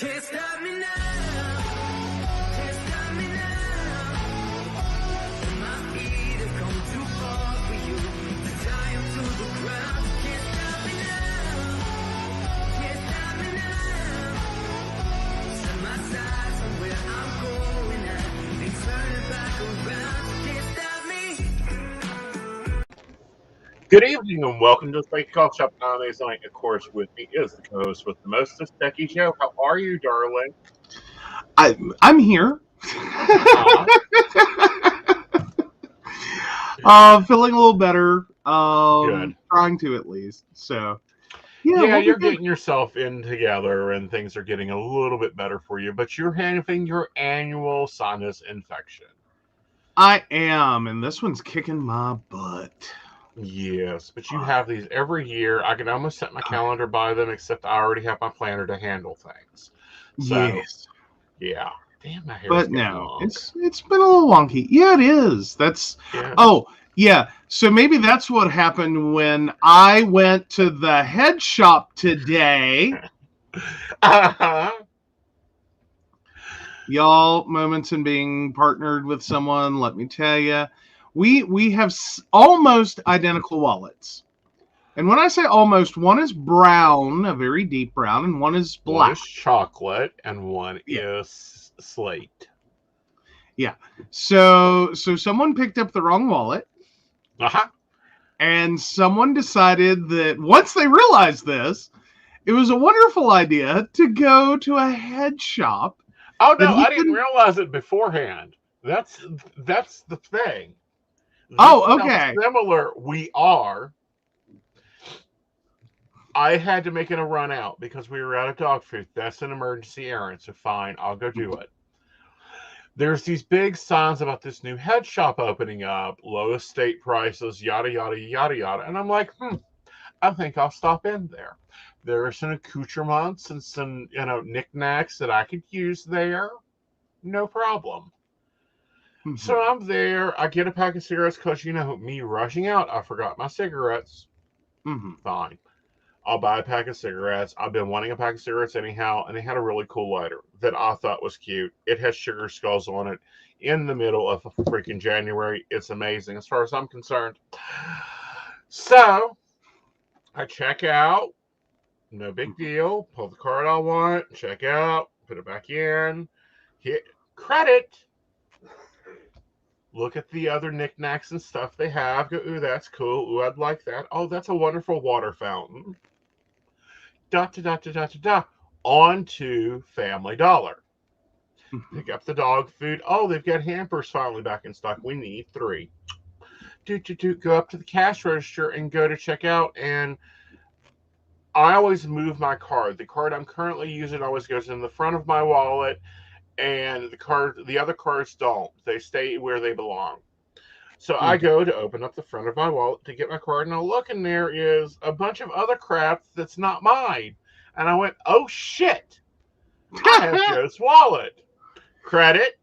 Can't stop me now. Can't stop me now. My feet have come too far for you to tie 'em to the ground. Can't stop me now. Can't stop me now. Set my sights on where I'm going at. They turn it back around. Can't stop me. Good evening and welcome to the Technologist Chapter. I'm Aeson Knight. Of course, with me is the co-host with the most, Techy Joe. How are you, darling? I'm here. Feeling a little better. Good. Trying to at least. So, yeah, you're getting yourself in together and things are getting a little bit better for you, but you're having your annual sinus infection. I am, and this one's kicking my butt. Yes, but you have these every year. I can almost set my calendar by them, except I already have my planner to handle things. So, yes. Yeah. Damn, my hair's But getting no, long. it's been a little wonky. Yeah, it is. Yeah. Oh, yeah. So maybe that's what happened when I went to the head shop today. Y'all, moments in being partnered with someone, let me tell you, we have almost identical wallets. And when I say almost, one is brown, a very deep brown, and one is black. One is chocolate and one is slate. Yeah. So someone picked up the wrong wallet. Uh-huh. And someone decided that once they realized this, it was a wonderful idea to go to a head shop. Oh no, I didn't realize it beforehand. That's the thing. Oh, okay. How similar we are. I had to make it a run out because we were out of dog food. That's an emergency errand, so fine, I'll go do it. There's these big signs about this new head shop opening up, lowest state prices, yada yada yada yada, and I'm like, I think I'll stop in there. There are some accoutrements and some, knickknacks that I could use there. No problem. Mm-hmm. So I'm there. I get a pack of cigarettes because, me rushing out, I forgot my cigarettes. Mm-hmm. Fine. I'll buy a pack of cigarettes. I've been wanting a pack of cigarettes anyhow, and they had a really cool lighter that I thought was cute. It has sugar skulls on it in the middle of a freaking January. It's amazing as far as I'm concerned. So I check out. No big deal. Pull the card I want. Check out. Put it back in. Hit credit. Look at the other knickknacks and stuff they have. Go, ooh, that's cool. Ooh, I'd like that. Oh, that's a wonderful water fountain. On to Family Dollar. Pick up the dog food. Oh, they've got hampers finally back in stock. We need 3. Go up to the cash register and go to checkout. And I always move my card. The card I'm currently using always goes in the front of my wallet, and the other cards don't. They stay where they belong. So I go to open up the front of my wallet to get my card, and I look, and there is a bunch of other crap that's not mine. And I went, oh, shit. I have Joe's wallet. Credit.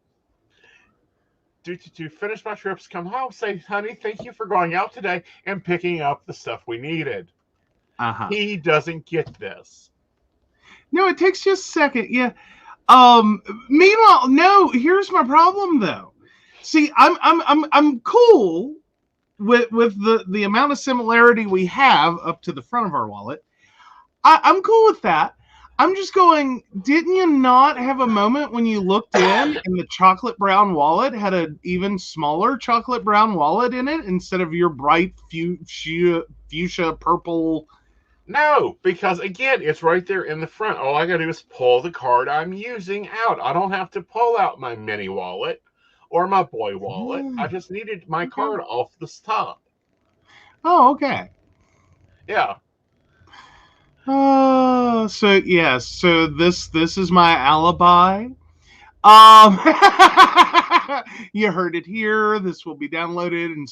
Finish my trips, come home, say, honey, thank you for going out today and picking up the stuff we needed. Uh-huh. He doesn't get this. No, it takes just a second. Yeah. Meanwhile, no, here's my problem though. See, I'm cool with the amount of similarity we have up to the front of our wallet. I'm cool with that. I'm just going, didn't you not have a moment when you looked in and the chocolate brown wallet had an even smaller chocolate brown wallet in it instead of your bright fuchsia purple? No, because again, it's right there in the front. All I gotta do is pull the card I'm using out. I don't have to pull out my mini wallet or my boy wallet. I just needed my card off the top. Oh, okay. Yeah. So yes, so this is my alibi. You heard it here. This will be downloaded and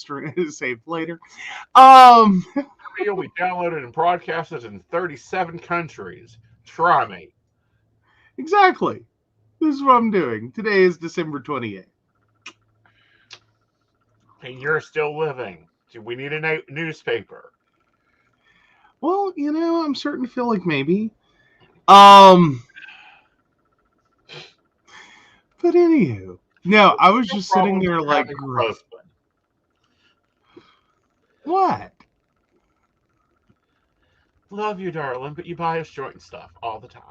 saved later. You'll be downloaded and broadcasted in 37 countries. Try me. Exactly. This is what I'm doing. Today is December 28th. And you're still living. We need a newspaper. Well, I'm starting to feel like maybe. But anywho, no, I was No just sitting problem there with like, having a great. husband. What? Love you, darling, but you buy us joint stuff all the time.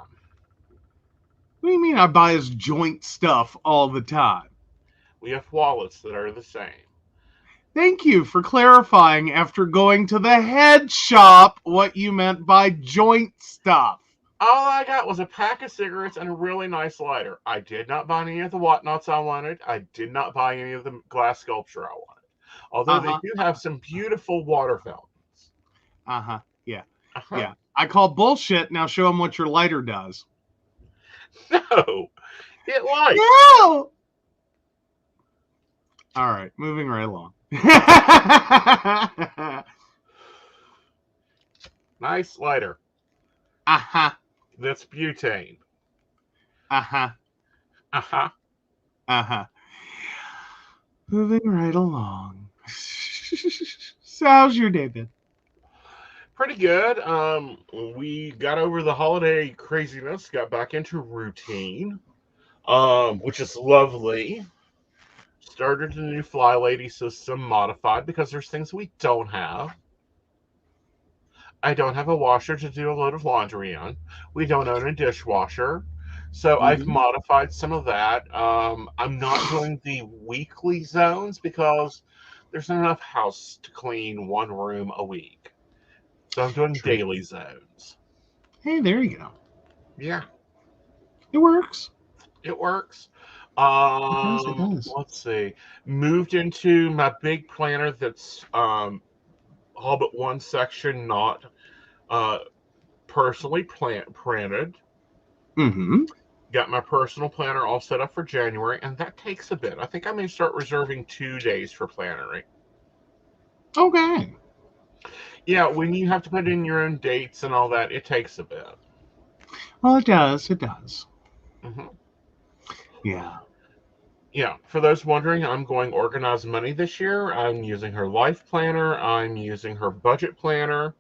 What do you mean I buy his joint stuff all the time? We have wallets that are the same. Thank you for clarifying after going to the head shop what you meant by joint stuff. All I got was a pack of cigarettes and a really nice lighter. I did not buy any of the whatnots I wanted. I did not buy any of the glass sculpture I wanted. Although they do have some beautiful water fountains. Uh-huh. Yeah. Uh-huh. Yeah. I call bullshit. Now show them what your lighter does. No. It lights. No! All right. Moving right along. Nice lighter. Uh-huh. That's butane. Uh-huh. Uh-huh. Uh-huh. Moving right along. So how's your day been? Pretty good. We got over the holiday craziness, got back into routine, which is lovely. Started a new Fly Lady system modified because there's things we don't have. I don't have a washer to do a load of laundry in. We don't own a dishwasher. So I've modified some of that. I'm not doing the weekly zones because there's not enough house to clean one room a week. So I'm doing daily zones. Hey, there you go. Yeah, It works. it works. It does. Let's see. Moved into my big planner that's all but one section not personally printed. Mm-hmm. Got my personal planner all set up for January, and that takes a bit. I think I may start reserving 2 days for plannering. Okay. Yeah, when you have to put in your own dates and all that, it takes a bit. Well, it does. It does. Mm-hmm. Yeah. Yeah, for those wondering, I'm going Organized Money this year. I'm using her life planner. I'm using her budget planner,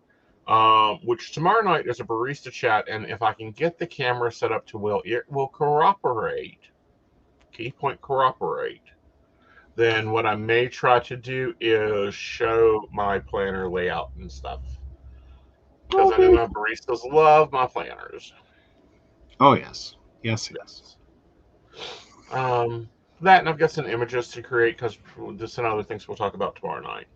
which tomorrow night is a barista chat. And if I can get the camera set up to will, it will cooperate. Key point, cooperate. Then what I may try to do is show my planner layout and stuff. Because I know my baristas love my planners. Oh, yes. Yes, yes. That, and I've got some images to create because this and other things we'll talk about tomorrow night.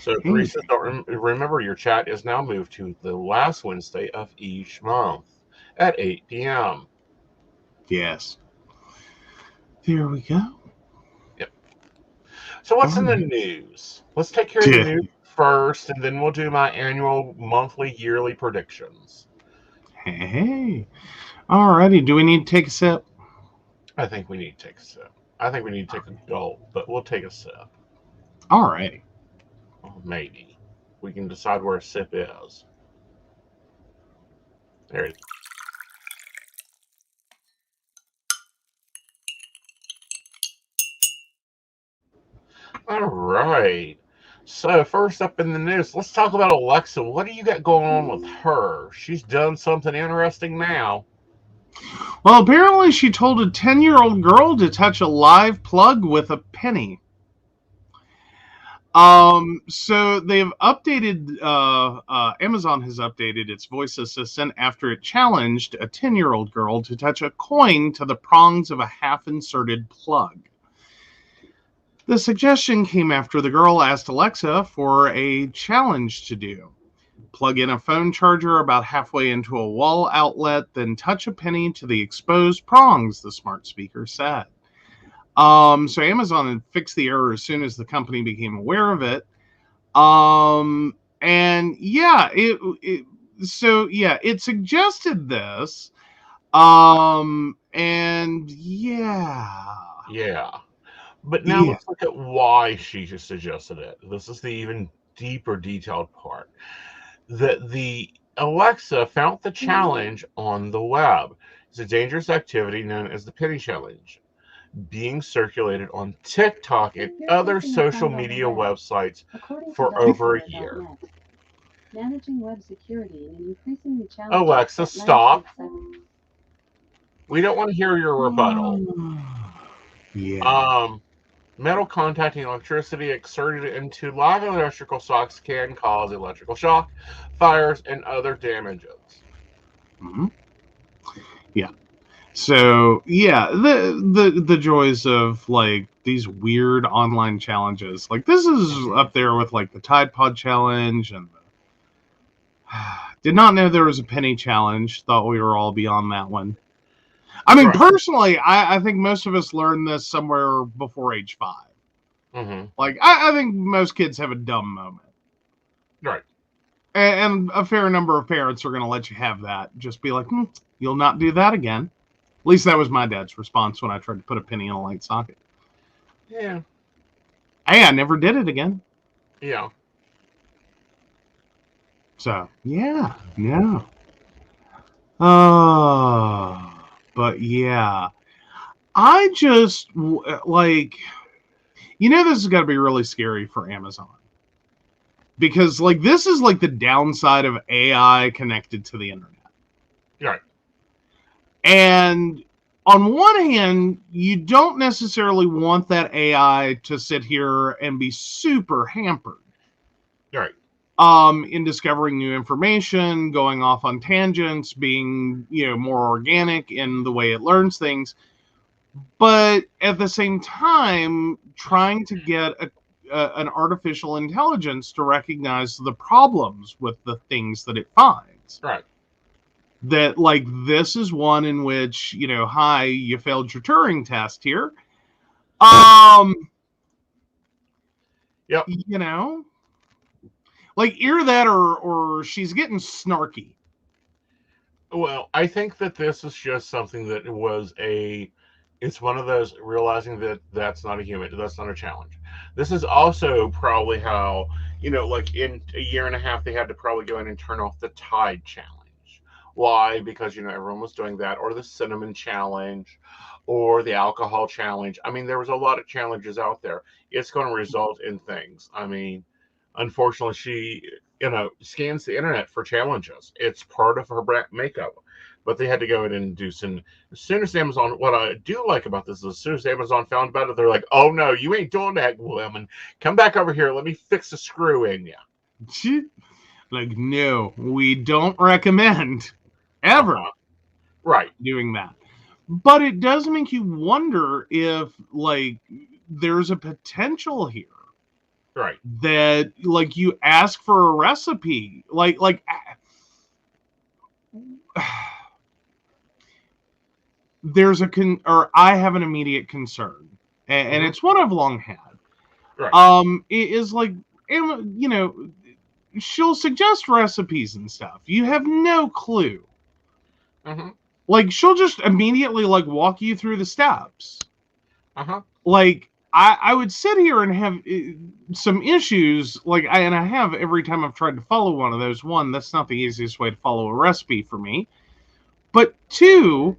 So, baristas, don't remember your chat is now moved to the last Wednesday of each month at 8 p.m. Yes. There we go. Yep. So, what's in the news? Let's take care of the news first, and then we'll do my annual, monthly, yearly predictions. Hey. Alrighty. Do we need to take a sip? I think we need to take a sip. I think we need to take a gulp, but we'll take a sip. Alrighty. Well, maybe. We can decide where a sip is. There it is. All right. So, first up in the news, let's talk about Alexa. What do you got going on with her? She's done something interesting now. Well, apparently she told a 10-year-old girl to touch a live plug with a penny. So they've updated, Amazon has updated its voice assistant after it challenged a 10-year-old girl to touch a coin to the prongs of a half-inserted plug. The suggestion came after the girl asked Alexa for a challenge to do. Plug in a phone charger about halfway into a wall outlet, then touch a penny to the exposed prongs, the smart speaker said. So Amazon had fixed the error as soon as the company became aware of it. And yeah, it suggested this. And yeah. Yeah. But now let's look at why she just suggested it. This is the even deeper, detailed part. That the Alexa found the challenge on the web. It's a dangerous activity known as the penny challenge, being circulated on TikTok and other social media websites for over a year. Managing web security in an increasingly challenging Alexa, stop. We don't want to hear your rebuttal. Yeah. Metal contacting electricity exerted into live electrical shocks can cause electrical shock, fires, and other damages. Mhm. Yeah. So yeah, the joys of like these weird online challenges. Like this is up there with like the Tide Pod challenge and did not know there was a penny challenge. Thought we were all beyond that one. I mean, Right. personally, I think most of us learned this somewhere before age 5. Mm-hmm. Like I think most kids have a dumb moment. Right. And a fair number of parents are going to let you have that. Just be like, you'll not do that again. At least that was my dad's response when I tried to put a penny in a light socket. Yeah. Hey, I never did it again. Yeah. So, yeah. But yeah. I just, like, this has got to be really scary for Amazon. Because, like, this is like the downside of AI connected to the internet. Right. And on one hand, you don't necessarily want that AI to sit here and be super hampered. Right. In discovering new information, going off on tangents, being, more organic in the way it learns things. But at the same time, trying to get an artificial intelligence to recognize the problems with the things that it finds. Right. That, like, this is one in which, hi, you failed your Turing test here. Yep. Like, either that or she's getting snarky. Well, I think that this is just something that it's one of those realizing that that's not a human, that's not a challenge. This is also probably how, like in a year and a half, they had to probably go in and turn off the Tide challenge. Why? Because, everyone was doing that, or the cinnamon challenge, or the alcohol challenge. I mean, there was a lot of challenges out there. It's going to result in things. I mean, unfortunately, she scans the internet for challenges. It's part of her makeup. But they had to go in and do some. As soon as Amazon, what I do like about this is, as soon as Amazon found about it, they're like, "Oh no, you ain't doing that, woman. Come back over here. Let me fix a screw in you." Like, no, we don't recommend ever Right. doing that. But it does make you wonder if, like, there's a potential here. Right. That, like, you ask for a recipe, like there's I have an immediate concern, and it's one I've long had. Right. It is like, she'll suggest recipes and stuff. You have no clue. Mm-hmm. Like, she'll just immediately, like, walk you through the steps. Like, I would sit here and have some issues, like, I have every time I've tried to follow one of those. One, that's not the easiest way to follow a recipe for me. But two,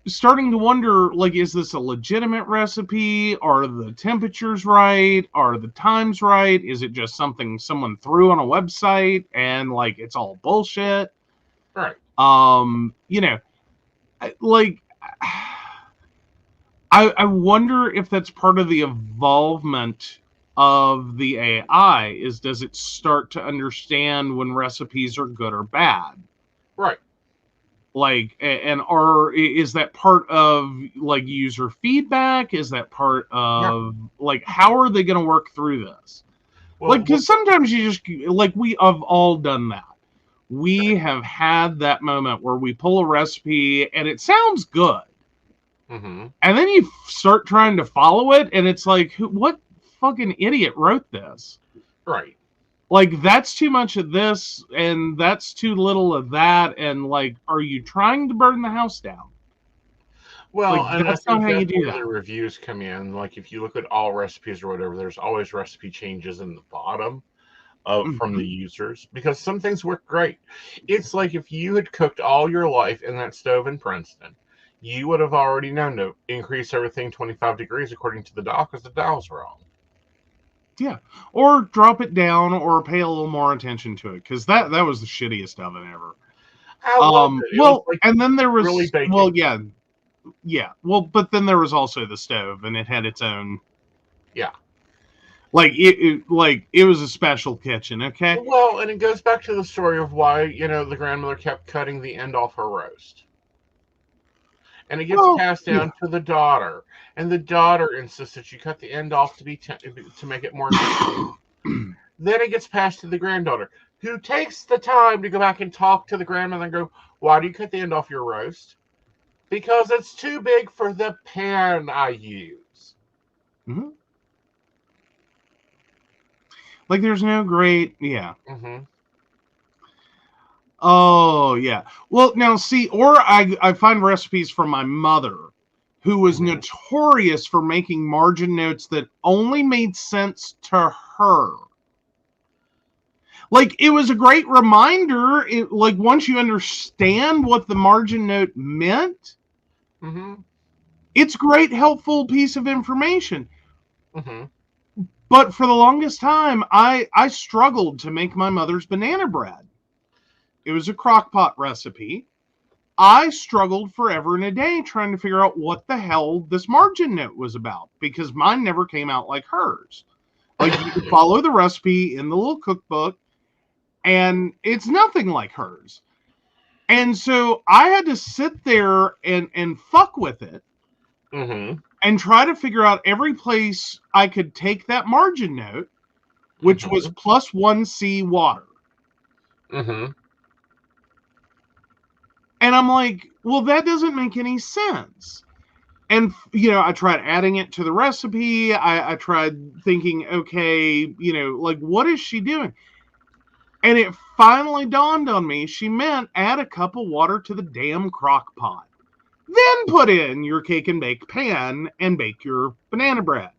starting to wonder, like, is this a legitimate recipe? Are the temperatures right? Are the times right? Is it just something someone threw on a website and, like, it's all bullshit? Right. Like, I wonder if that's part of the evolvement of the AI, is does it start to understand when recipes are good or bad? Right. Like, and is that part of, like, user feedback? Is that part of, like, how are they going to work through this? Well, like, because sometimes you just, like, we have all done that. We have had that moment where we pull a recipe and it sounds good. Mm-hmm. And then you start trying to follow it, and it's like, what fucking idiot wrote this? Right. Like, that's too much of this, and that's too little of that, and, like, are you trying to burn the house down? Well, Like, and that's I think not how you that's do where that. the reviews come in. Like, if you look at all recipes or whatever, there's always recipe changes in the bottom from the users, because some things work great. It's like if you had cooked all your life in that stove in Princeton, you would have already known to increase everything 25 degrees according to the dial, because the dial's wrong. Yeah. Or drop it down, or pay a little more attention to it, because that was the shittiest oven ever. I loved it. It was like and then there was, really baking. well, yeah. Yeah. Well, but then there was also the stove, and it had its own. Yeah. Like it was a special kitchen. Okay. Well, and it goes back to the story of why, the grandmother kept cutting the end off her roast. And it gets Well, passed down to the daughter. And the daughter insists that you cut the end off to make it more tender. Then it gets passed to the granddaughter, who takes the time to go back and talk to the grandmother and go, why do you cut the end off your roast? Because it's too big for the pan I use. Mm-hmm. Like there's no great, yeah. Mm-hmm. Oh, yeah. Well, now see, or I find recipes from my mother, who was notorious for making margin notes that only made sense to her. Like, it was a great reminder. Like, once you understand what the margin note meant, it's a great, helpful piece of information. But for the longest time, I struggled to make my mother's banana bread. It was a crock pot recipe. I struggled forever and a day trying to figure out what the hell this margin note was about, because mine never came out like hers. Like, you could follow the recipe in the little cookbook, and it's nothing like hers. And so I had to sit there and fuck with it and try to figure out every place I could take that margin note, which was +1C water. And I'm like, well, that doesn't make any sense. And, I tried adding it to the recipe. I tried thinking, okay, like, what is she doing? And it finally dawned on me, she meant add a cup of water to the damn crock pot. Then put in your cake and bake pan and bake your banana bread.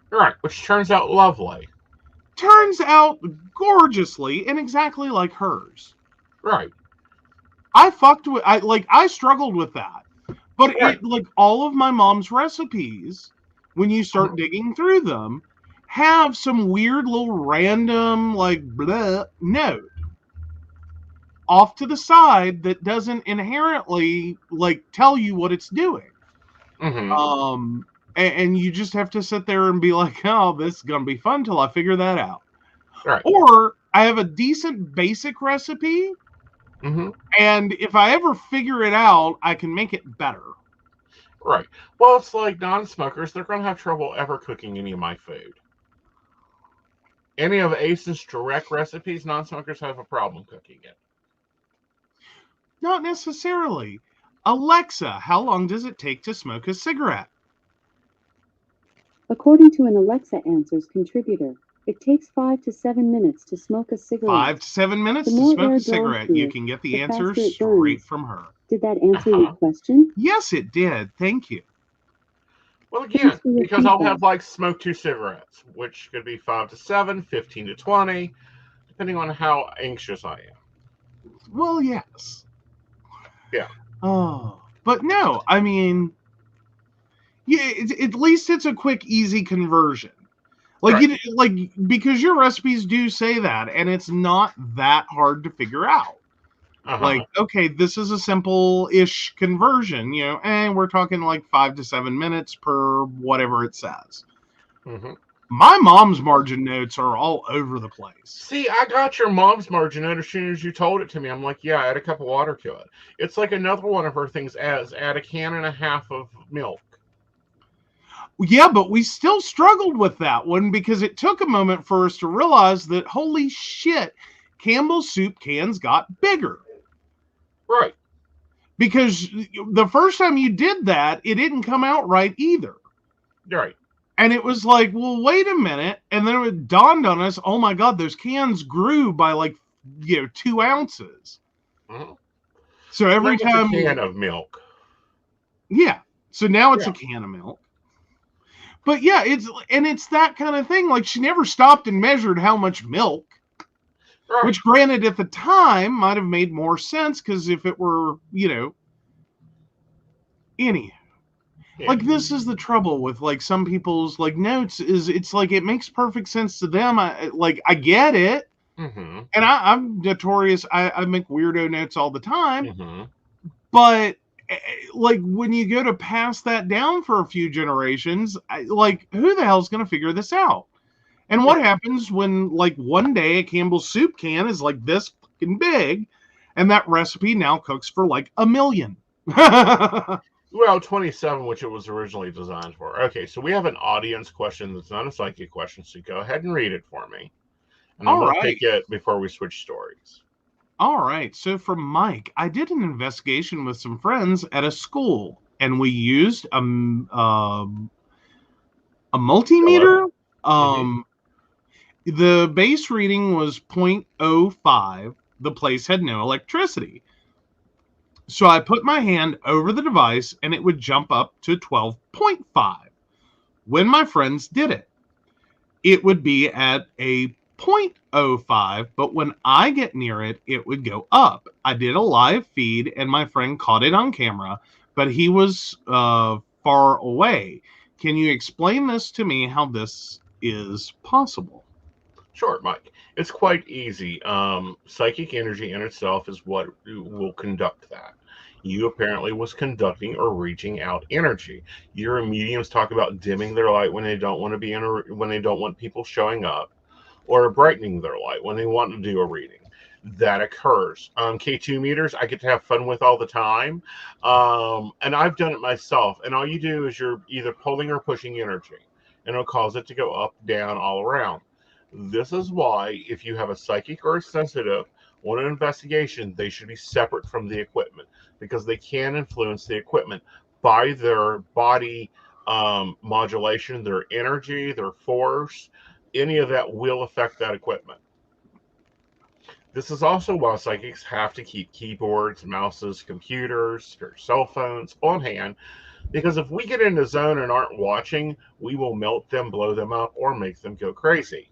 Right, which turns out lovely. Turns out gorgeously and exactly like hers. Right. I struggled with that. But like all of my mom's recipes, when you start digging through them, have some weird little random blah note off to the side that doesn't inherently tell you what it's doing. And you just have to sit there and be like, oh, this is gonna be fun till I figure that out. Right. Or I have a decent basic recipe, and if I ever figure it out, I can make it better. Right. Well, it's like non-smokers, they're going to have trouble ever cooking any of my food. Any of Aeson's direct recipes, non-smokers have a problem cooking it. Not necessarily. Alexa, how long does it take to smoke a cigarette? According to an Alexa Answers contributor, it takes 5 to 7 minutes to smoke a cigarette. 5 to 7 minutes to smoke a cigarette. You can get the answers straight from her. Did that answer your question? Yes, it did. Thank you. Well, again, because I'll have smoke 2 cigarettes, which could be 5 to 7, 15 to 20, depending on how anxious I am. Well, yes. Yeah. Oh, but no, I mean, yeah, at least it's a quick, easy conversion. Because your recipes do say that, and it's not that hard to figure out. Okay, this is a simple-ish conversion, and we're talking 5 to 7 minutes per whatever it says. My mom's margin notes are all over the place. See, I got your mom's margin note as soon as you told it to me. I'm like, yeah, add a cup of water to it. It's like another one of her things as add a can and a half of milk. Yeah, but we still struggled with that one because it took a moment for us to realize that, holy shit, Campbell's soup cans got bigger. Right. Because the first time you did that, it didn't come out right either. Right. And it was like, well, wait a minute. And then it dawned on us, oh my God, those cans grew by 2 ounces. So every time... a can of milk. Yeah. So now it's a can of milk. But yeah, it's that kind of thing. She never stopped and measured how much milk. Right. Which, granted, at the time might have made more sense because if it were, anyhow. Yeah. This is the trouble with some people's notes is it's it makes perfect sense to them. I get it, and I'm notorious. I make weirdo notes all the time, but like when you go to pass that down for a few generations, like who the hell's going to figure this out? And what happens when like one day a Campbell's soup can is like this fucking big, and that recipe now cooks for like 1 million? Well, 27, which it was originally designed for. Okay, so we have an audience question that's not a psychic question, so go ahead and read it for me. And I'm All going to right. take it before we switch stories. All right. So from Mike, I did an investigation with some friends at a school, and we used a multimeter. The base reading was 0.05. The place had no electricity. So I put my hand over the device and it would jump up to 12.5. When my friends did it, it would be at a 0.05, but when I get near it, it would go up. I did a live feed and my friend caught it on camera, but he was far away. Can you explain this to me, how this is possible? Sure, Mike. It's quite easy. Psychic energy in itself is what will conduct that. You apparently was conducting or reaching out energy. Your mediums talk about dimming their light when they don't want to be when they don't want people showing up, or brightening their light when they want to do a reading. That occurs. K2 meters, I get to have fun with all the time, and I've done it myself. And all you do is you're either pulling or pushing energy, and it'll cause it to go up, down, all around. This is why, if you have a psychic or a sensitive on an investigation, they should be separate from the equipment, because they can influence the equipment by their body modulation, their energy, their force. Any of that will affect that equipment. This is also why psychics have to keep keyboards, mouses, computers, or cell phones on hand, because if we get in the zone and aren't watching, we will melt them, blow them up, or make them go crazy.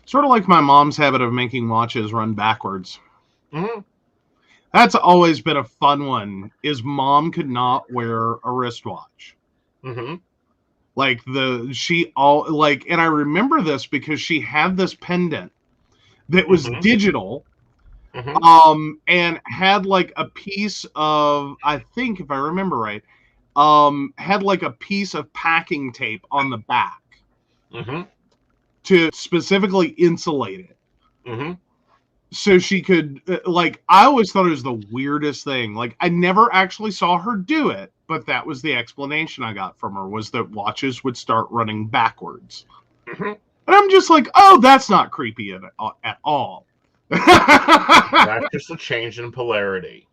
Sort of like my mom's habit of making watches run backwards. Mm-hmm. That's always been a fun one, is mom could not wear a wristwatch. Mm-hmm. Like and I remember this because she had this pendant that was digital, and had like a piece of, I think if I remember right, had like a piece of packing tape on the back to specifically insulate it. So she could, like, I always thought it was the weirdest thing. Like, I never actually saw her do it, but that was the explanation I got from her, was that watches would start running backwards. And I'm just like, oh, that's not creepy at all. That's just a change in polarity.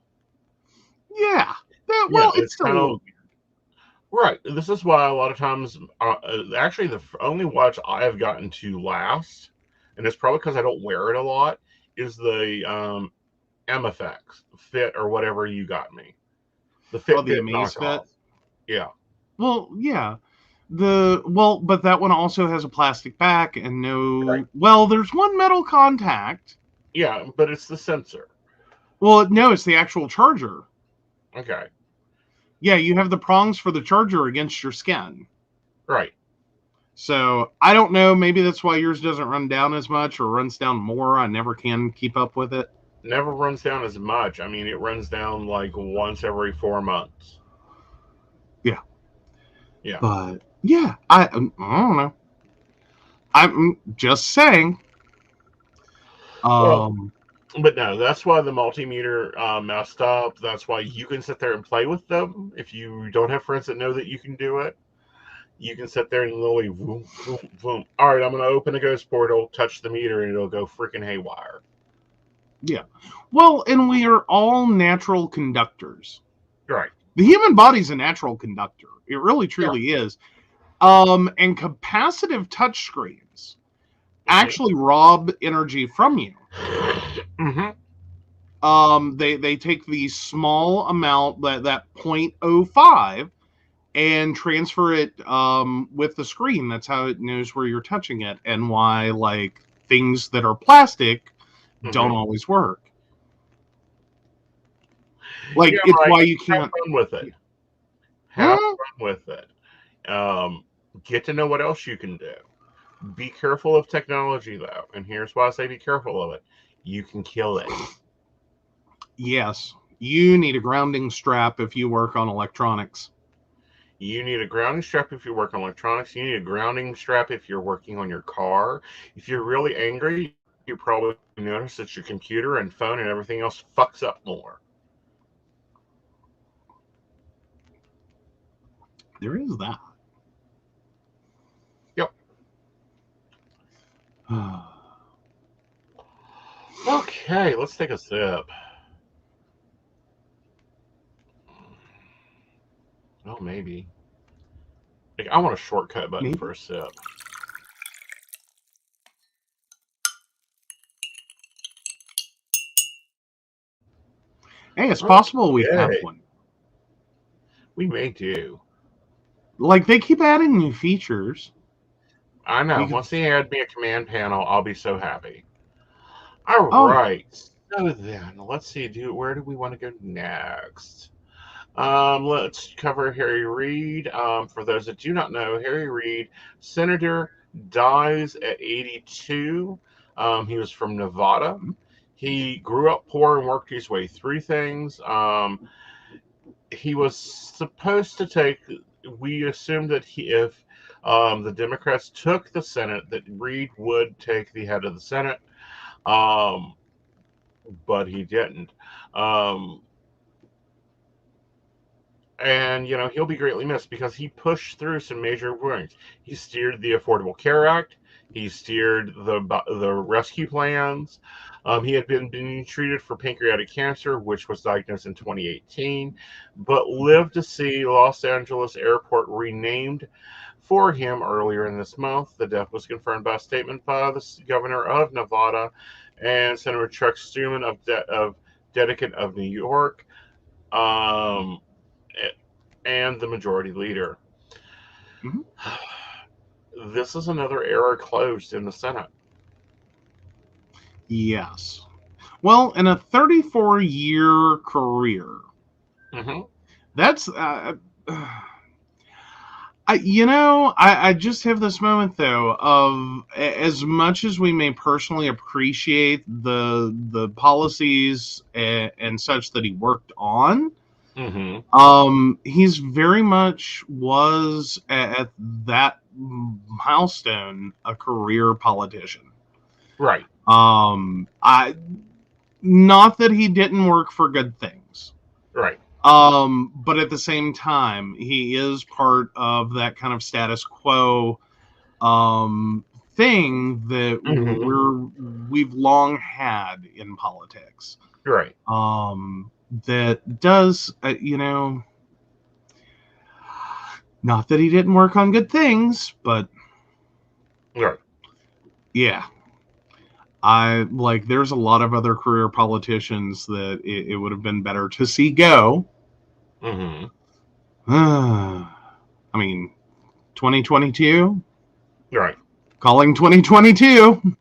Yeah. It's still a little weird. Right. This is why a lot of times, actually, the only watch I have gotten to last, and it's probably because I don't wear it a lot, is the MFX Fit, or whatever you got me. The Fitbit the Amaze knockoff. Fit? Yeah. Well, yeah. But that one also has a plastic back and no. Right. Well, there's one metal contact. Yeah, but it's the sensor. Well, no, it's the actual charger. Okay. Yeah, you have the prongs for the charger against your skin. Right. So I don't know. Maybe that's why yours doesn't run down as much, or runs down more. I never can keep up with it. Never runs down as much. I mean, it runs down like once every 4 months. Yeah. Yeah. But yeah, I don't know. I'm just saying. But no, that's why the multimeter messed up. That's why you can sit there and play with them. If you don't have friends that know that you can do it, you can sit there and literally, boom, boom, boom. All right, I'm going to open a ghost portal, touch the meter, and it'll go freaking haywire. Yeah. Well, and we are all natural conductors. Right. The human body's a natural conductor. It really, truly is. And capacitive touchscreens actually rob energy from you. They take the small amount, that 0.05, and transfer it with the screen. That's how it knows where you're touching it, and why, like, things that are plastic don't always work. Like, it's right. why you can't have fun with it. Have fun with it. Get to know what else you can do. Be careful of technology, though, and here's why I say be careful of it. You can kill it. Yes. You need a grounding strap if you work on electronics. You need a grounding strap if you work on electronics. You need a grounding strap if you're working on your car. If you're really angry, you probably notice that your computer and phone and everything else fucks up more. There is that. Yep. Okay, let's take a sip. Oh, maybe. I want a shortcut button Maybe. for a sip. Hey, it's possible we have Okay. one. We may do. Like, they keep adding new features. I know. We could- Once they add me a command panel, I'll be so happy. All Oh. right. So then, let's see. Where do we want to go next? Let's cover Harry Reid. For those that do not know, Harry Reid, senator, dies at 82. He was from Nevada. He grew up poor and worked his way through things. He was supposed to take. We assumed that if the Democrats took the Senate, that Reid would take the head of the Senate, but he didn't. And, he'll be greatly missed because he pushed through some major rulings. He steered the Affordable Care Act. He steered the rescue plans. He had been being treated for pancreatic cancer, which was diagnosed in 2018, but lived to see Los Angeles Airport renamed for him earlier in this month. The death was confirmed by a statement by the governor of Nevada and Senator Chuck Schumer of Dedicate of New York. And the majority leader. Mm-hmm. This is another era closed in the Senate. Yes. Well, in a 34-year career, that's I just have this moment though of, as much as we may personally appreciate the policies and such that he worked on. He's very much was at that milestone a career politician. Right. Not that he didn't work for good things. Right. But at the same time, he is part of that kind of status quo thing that we've long had in politics. Right. That does, not that he didn't work on good things, but right. Yeah. There's a lot of other career politicians that it would have been better to see go. I mean, 2022? Right. Calling 2022.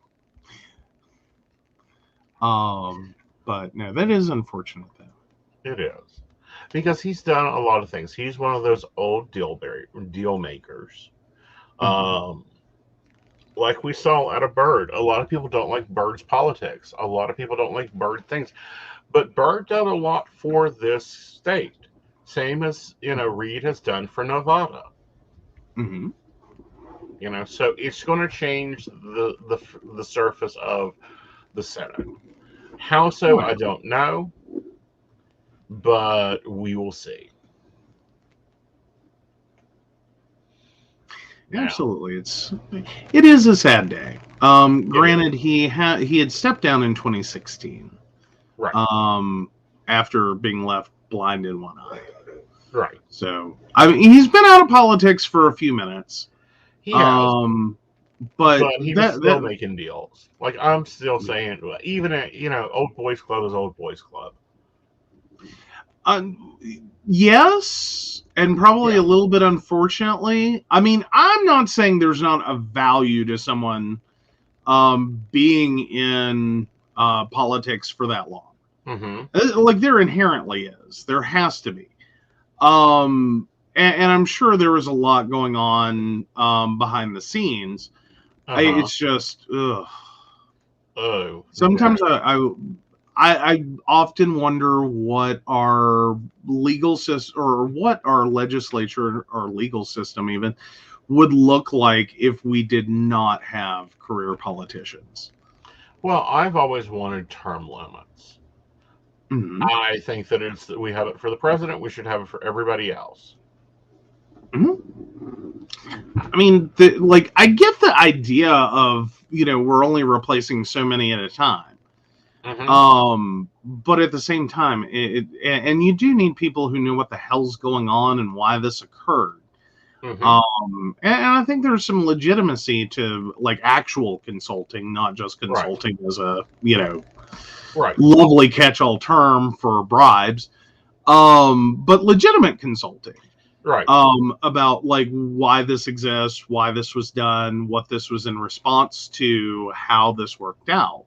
But no, that is unfortunate though. It is. Because he's done a lot of things. He's one of those old deal makers. Like we saw at a Bird. A lot of people don't like Bird's politics. A lot of people don't like Bird things. But Bird done a lot for this state. Same as, Reid has done for Nevada. So it's going to change the surface of the Senate. How so, I don't know. But we will see. Absolutely, it is a sad day. Granted, he had stepped down in 2016, right? After being left blind in one eye, right? So, I mean, he's been out of politics for a few minutes. He has, but he was still making deals. Like I'm still saying, even at Old Boys Club is Old Boys Club. Yes, and probably a little bit unfortunately. I mean, I'm not saying there's not a value to someone being in politics for that long. Like there inherently is. There has to be. And I'm sure there was a lot going on behind the scenes. It's just, ugh. Oh. Sometimes I often wonder what our legal system or what our legislature or legal system even would look like if we did not have career politicians. Well, I've always wanted term limits. Mhm. I think that we have it for the president. We should have it for everybody else. I mean, I get the idea of, we're only replacing so many at a time. But at the same time, and you do need people who know what the hell's going on and why this occurred. And I think there's some legitimacy to actual consulting, not just consulting as a, lovely catch-all term for bribes, but legitimate consulting. Right. About why this exists, why this was done, what this was in response to, how this worked out,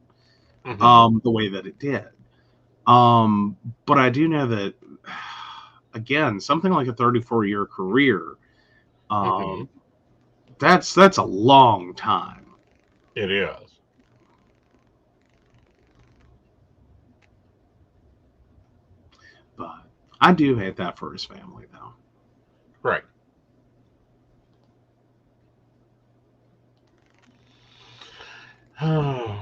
the way that it did. But I do know that, again, something like a 34-year career, that's a long time. It is. But I do hate that for his family, though. Right.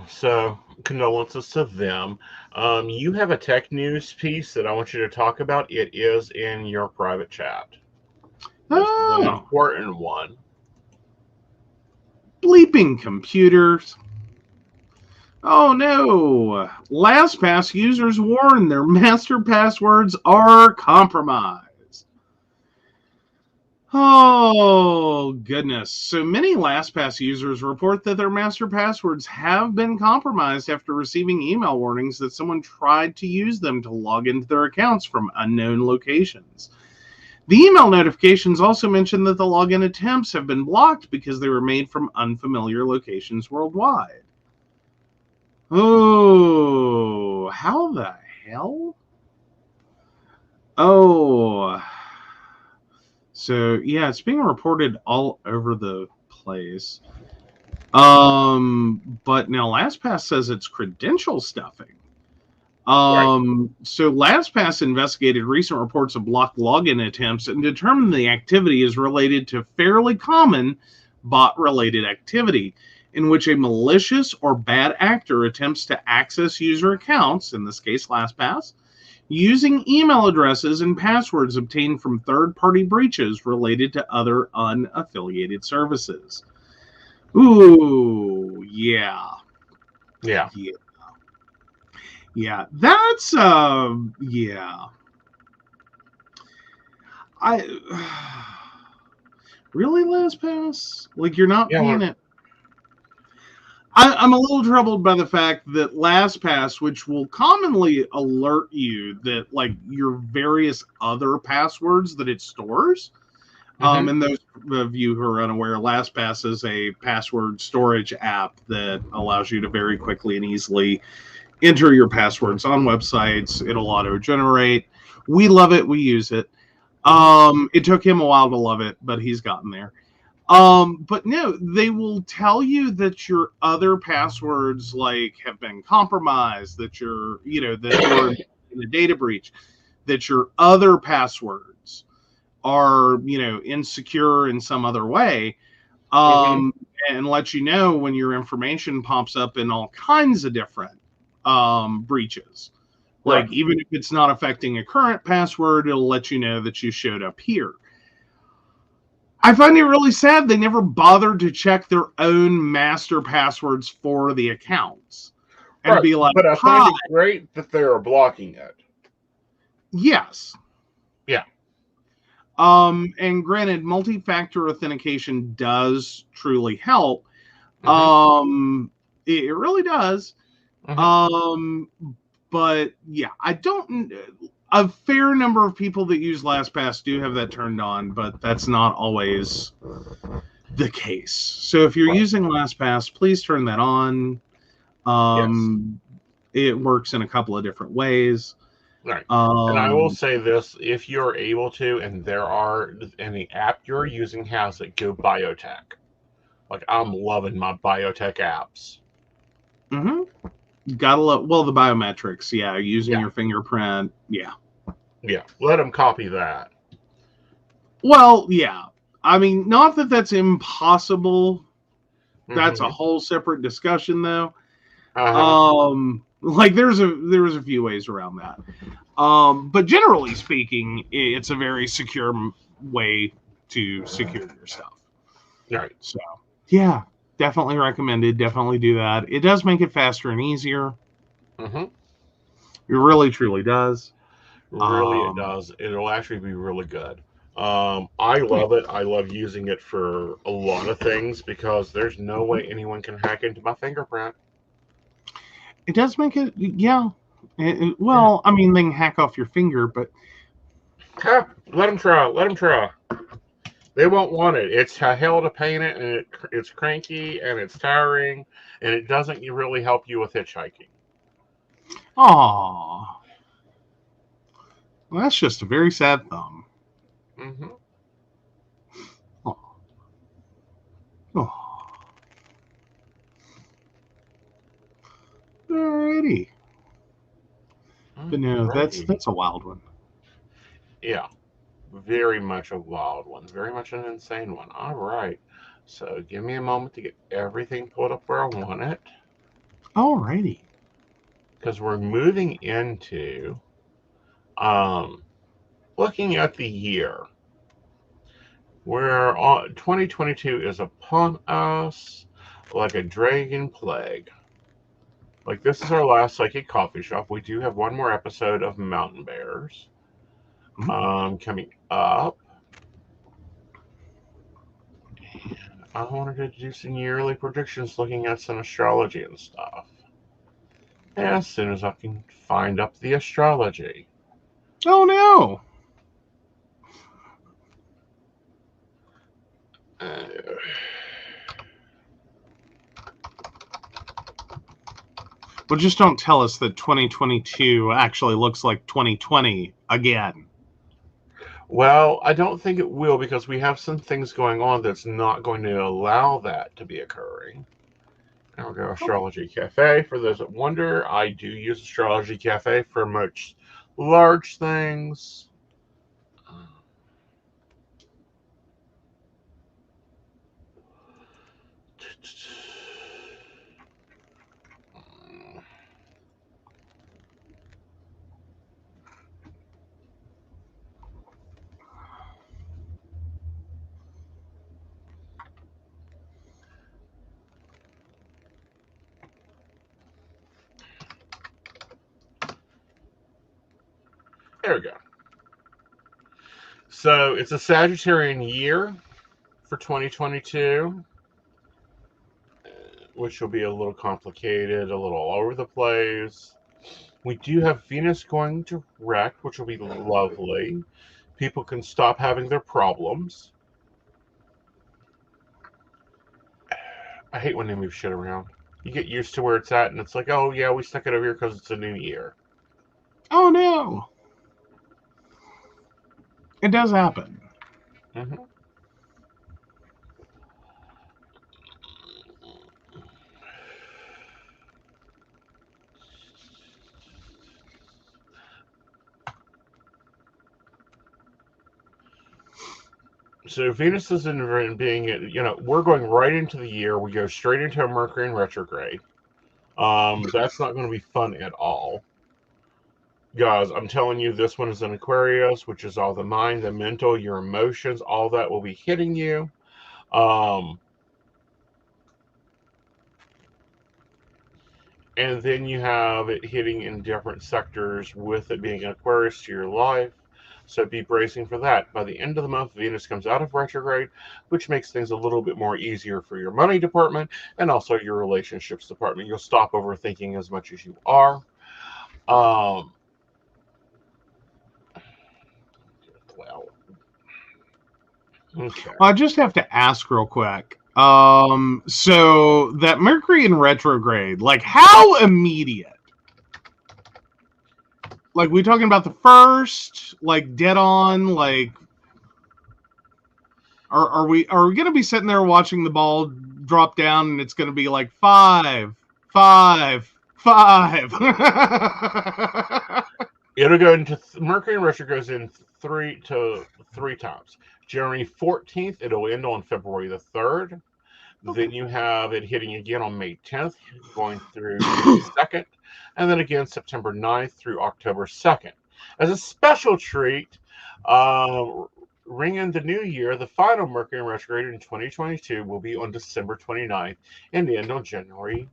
So, condolences to them. You have a tech news piece that I want you to talk about. It is in your private chat. This is an important one. Bleeping computers. Oh no! LastPass users warn their master passwords are compromised. Oh, goodness. So many LastPass users report that their master passwords have been compromised after receiving email warnings that someone tried to use them to log into their accounts from unknown locations. The email notifications also mention that the login attempts have been blocked because they were made from unfamiliar locations worldwide. Oh, how the hell? Oh, so yeah, it's being reported all over the place. But now LastPass says it's credential stuffing. So LastPass investigated recent reports of blocked login attempts and determined the activity is related to fairly common bot-related activity, in which a malicious or bad actor attempts to access user accounts, in this case LastPass, using email addresses and passwords obtained from third-party breaches related to other unaffiliated services. Ooh, yeah. Yeah. Yeah, that's, yeah. Really, LastPass? You're not paying it. I'm a little troubled by the fact that LastPass, which will commonly alert you that your various other passwords that it stores, and those of you who are unaware, LastPass is a password storage app that allows you to very quickly and easily enter your passwords on websites. It'll auto-generate. We love it. We use it. It took him a while to love it, but he's gotten there. But no, they will tell you that your other passwords have been compromised, that you're, that you're in a data breach, that your other passwords are, insecure in some other way, and let you know when your information pops up in all kinds of different breaches. Even if it's not affecting a current password, it'll let you know that you showed up here. I find it really sad they never bothered to check their own master passwords for the accounts and be like, but I find it great that they are blocking it. Yes. Yeah. And granted, multi-factor authentication does truly help. It really does. But yeah, I don't. A fair number of people that use LastPass do have that turned on, but that's not always the case. So if you're using LastPass, please turn that on. It works in a couple of different ways. Right. And I will say this, if you're able to, and the app you're using has it, go biotech. I'm loving my biotech apps. Gotta love, well, the biometrics, yeah, using Yeah. your fingerprint, yeah. Yeah, let them copy that. Well, yeah. I mean, not that that's impossible. That's a Mhm. whole separate discussion, though. Uh-huh. Like there's a few ways around that. But generally speaking, it's a very secure way to secure your stuff. Right. So, yeah, definitely recommended. Definitely do that. It does make it faster and easier. Mm-hmm. It really, truly does. Really, it does. It'll actually be really good. I love it. I love using it for a lot of things because there's no way anyone can hack into my fingerprint. It does make it, yeah. Well, I mean, they can hack off your finger, but Ha, let them try. Let them try. They won't want it. It's a hell to paint it, and it's cranky, and it's tiring, and it doesn't really help you with hitchhiking. aw. Well, that's just a very sad thumb. Mm-hmm. Aw. Oh. Alrighty. But no, Alrighty. that's a wild one. Yeah, very much a wild one. Very much an insane one. All right. So give me a moment to get everything pulled up where I want it. Alrighty. Because we're moving into looking at the year where 2022 is upon us like a dragon plague. Like, this is our last psychic coffee shop. We do have one more episode of Mountain Bears coming up. And I wanted to do some yearly predictions looking at some astrology and stuff. As soon as I can find up the astrology. Oh no. Uh, Well, just don't tell us that 2022 actually looks like 2020 again. Well, I don't think it will because we have some things going on that's not going to allow that to be occurring. Now we'll go Astrology Cafe. For those that wonder, I do use Astrology Cafe for much large things. There we go. So it's a Sagittarian year for 2022, which will be a little complicated, a little all over the place. We do have Venus going direct, which will be lovely. People can stop having their problems. I hate when they move shit around. You get used to where it's at, and it's like, oh yeah, we stuck it over here because it's a new year. Oh no. It does happen. Mm-hmm. So Venus is in being, we're going right into the year. We go straight into a Mercury in retrograde. That's not going to be fun at all. Guys, I'm telling you, this one is in Aquarius, which is all the mind, the mental, your emotions, all that will be hitting you. And then you have it hitting in different sectors with it being Aquarius to your life. So be bracing for that. By the end of the month, Venus comes out of retrograde, which makes things a little bit more easier for your money department and also your relationships department. You'll stop overthinking as much as you are. Well, okay. Well, I just have to ask real quick. So that Mercury in retrograde, like how immediate? Like we talking about the first, like dead on, like are we gonna be sitting there watching the ball drop down and it's gonna be like 5, 5, 5. It'll go into Mercury in retrograde goes in three times. January 14th, it'll end on February the 3rd. Then you have it hitting again on May 10th, going through June 2nd, and then again September 9th through October 2nd. As a special treat, ring in the new year, the final Mercury in retrograde in 2022 will be on December 29th and end on January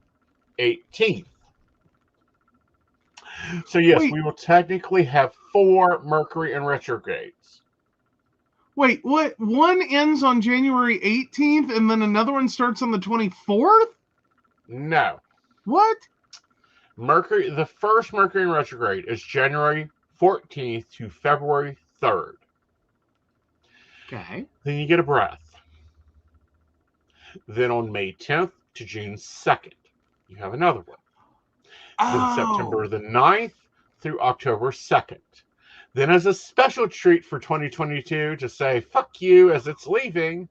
18th. So yes, Wait. we will technically have 4 Mercury in retrogrades. Wait, what? One ends on January 18th and then another one starts on the 24th? No. What? The first Mercury in retrograde is January 14th to February 3rd. Okay. Then you get a breath. Then on May 10th to June 2nd, you have another one. Then September the 9th through October 2nd. Then as a special treat for 2022 to say fuck you as it's leaving,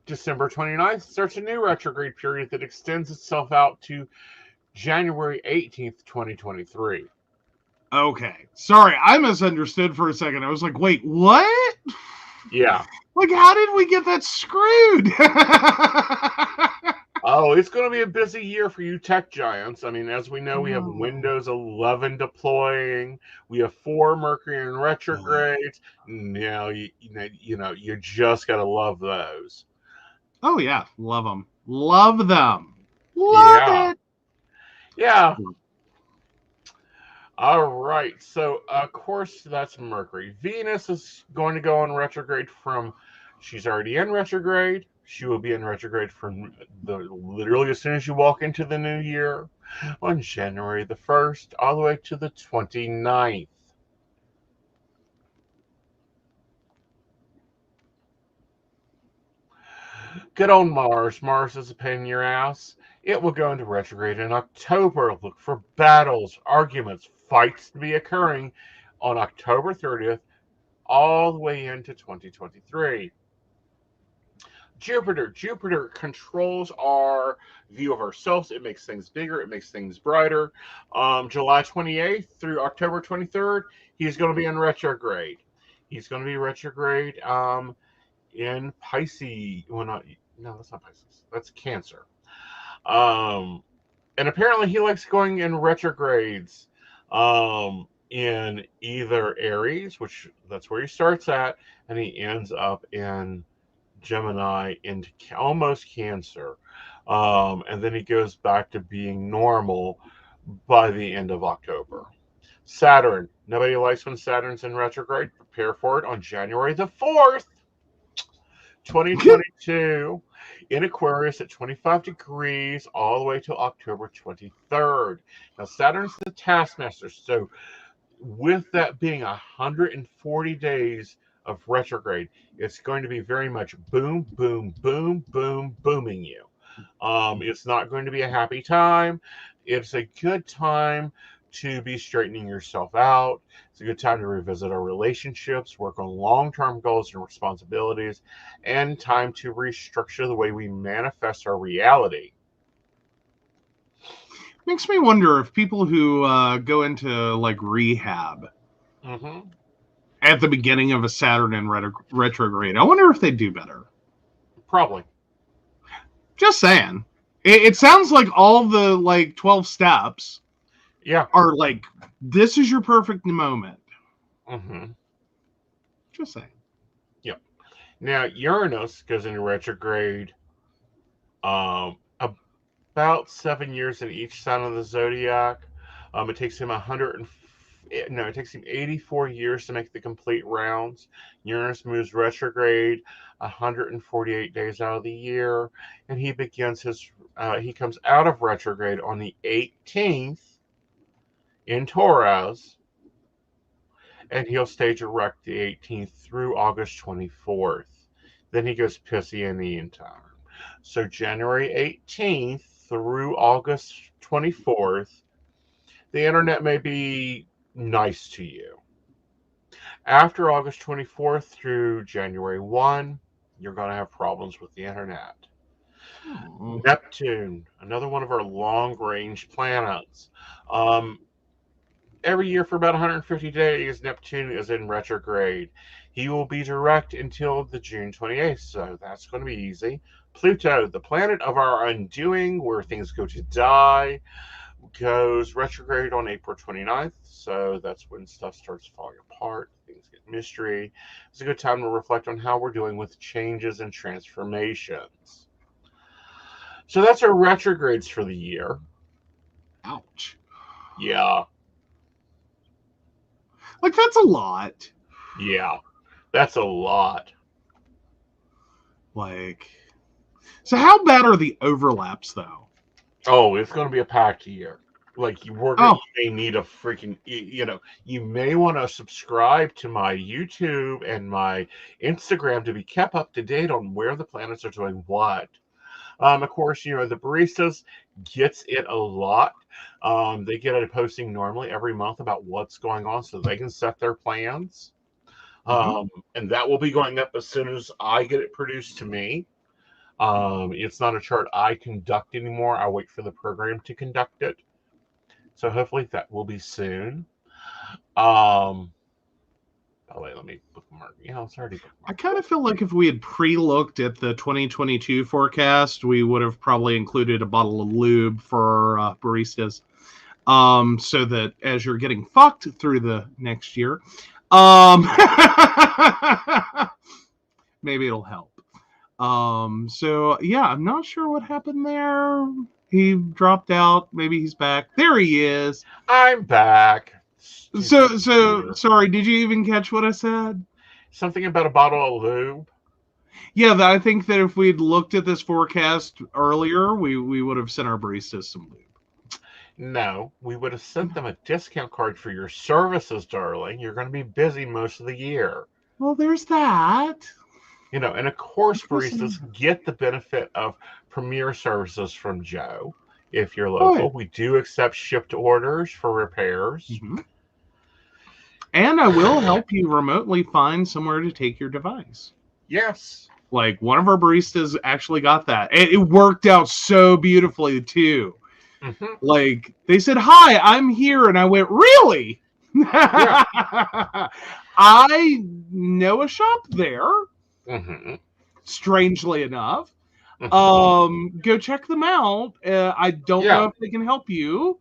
December 29th starts a new retrograde period that extends itself out to January 18th, 2023. Okay. Sorry, I misunderstood for a second. I was like, wait, what? Yeah. Like, how did we get that screwed? Oh, it's going to be a busy year for you tech giants. I mean, as we know, we have Windows 11 deploying. We have 4 Mercury in retrogrades. Now, you just got to love those. Oh, yeah. Love them. Love them. Love it. Yeah. All right. So, of course, that's Mercury. Venus is going to go on retrograde she's already in retrograde. She will be in retrograde from literally as soon as you walk into the new year on January the 1st all the way to the 29th. Good old Mars. Mars is a pain in your ass. It will go into retrograde in October. Look for battles, arguments, fights to be occurring on October 30th all the way into 2023. Jupiter controls our view of ourselves. It makes things bigger. It makes things brighter. July 28th through October 23rd, he's going to be in retrograde. He's going to be retrograde in Pisces. Well, no, that's not Pisces. That's Cancer. And apparently he likes going in retrogrades in either Aries, which that's where he starts at, and he ends up in Gemini into almost Cancer. And then he goes back to being normal by the end of October. Saturn. Nobody likes when Saturn's in retrograde. Prepare for it on January the 4th, 2022, in Aquarius at 25 degrees all the way to October 23rd. Now, Saturn's the taskmaster. So, with that being 140 days of retrograde, it's going to be very much boom, boom, boom, boom, booming you. It's not going to be a happy time. It's a good time to be straightening yourself out. It's a good time to revisit our relationships, work on long-term goals and responsibilities, and time to restructure the way we manifest our reality. Makes me wonder if people who go into like rehab at the beginning of a Saturn in retrograde, I wonder if they do better. Probably. Just saying. It sounds like all the like 12 steps are like, this is your perfect moment. Just saying. Yep. Now, Uranus goes into retrograde about 7 years in each sign of the zodiac. It takes him 84 years to make the complete rounds. Uranus moves retrograde 148 days out of the year, and he comes out of retrograde on the 18th in Taurus, and he'll stage erect the 18th through August 24th. Then he goes pissy in the entire. So January 18th through August 24th, the internet may be nice to you. After August 24th through January 1, you're going to have problems with the internet. Oh. Neptune, another one of our long-range planets. Um, every year for about 150 days, Neptune is in retrograde. He will be direct until the June 28th, so that's going to be easy. Pluto, the planet of our undoing, where things go to die, goes retrograde on April 29th, so that's when stuff starts falling apart, things get mystery. It's a good time to reflect on how we're doing with changes and transformations. So that's our retrogrades for the year. Ouch. Yeah, Like, that's a lot. yeah, that's a lot. Like, so how bad are the overlaps, though? Oh, it's going to be a packed year. Like you may need a freaking, you may want to subscribe to my YouTube and my Instagram to be kept up to date on where the planets are doing what. Of course, the baristas gets it a lot. They get a posting normally every month about what's going on so they can set their plans. And that will be going up as soon as I get it produced to me. It's not a chart I conduct anymore. I wait for the program to conduct it. So hopefully that will be soon. Oh wait, let me bookmark. Yeah, it's already bookmarked. I kind of feel like if we had pre-looked at the 2022 forecast, we would have probably included a bottle of lube for baristas, so that as you're getting fucked through the next year, maybe it'll help. So yeah, I'm not sure what happened there. He dropped out. Maybe he's back. There he is. I'm back. So sorry. Did you even catch what I said? Something about a bottle of lube. Yeah, I think that if we'd looked at this forecast earlier, we would have sent our baristas some lube. No, we would have sent them a discount card for your services, darling. You're going to be busy most of the year. Well, there's that. And of course, baristas get the benefit of premier services from Joe. If you're local, we do accept shipped orders for repairs. Mm-hmm. And I will help you remotely find somewhere to take your device. Yes. Like, one of our baristas actually got that. It worked out so beautifully, too. Mm-hmm. Like, they said, "Hi, I'm here." And I went, "Really?" Yeah. I know a shop there. Mm-hmm. Strangely enough. Mm-hmm. Go check them out. I don't know if they can help you,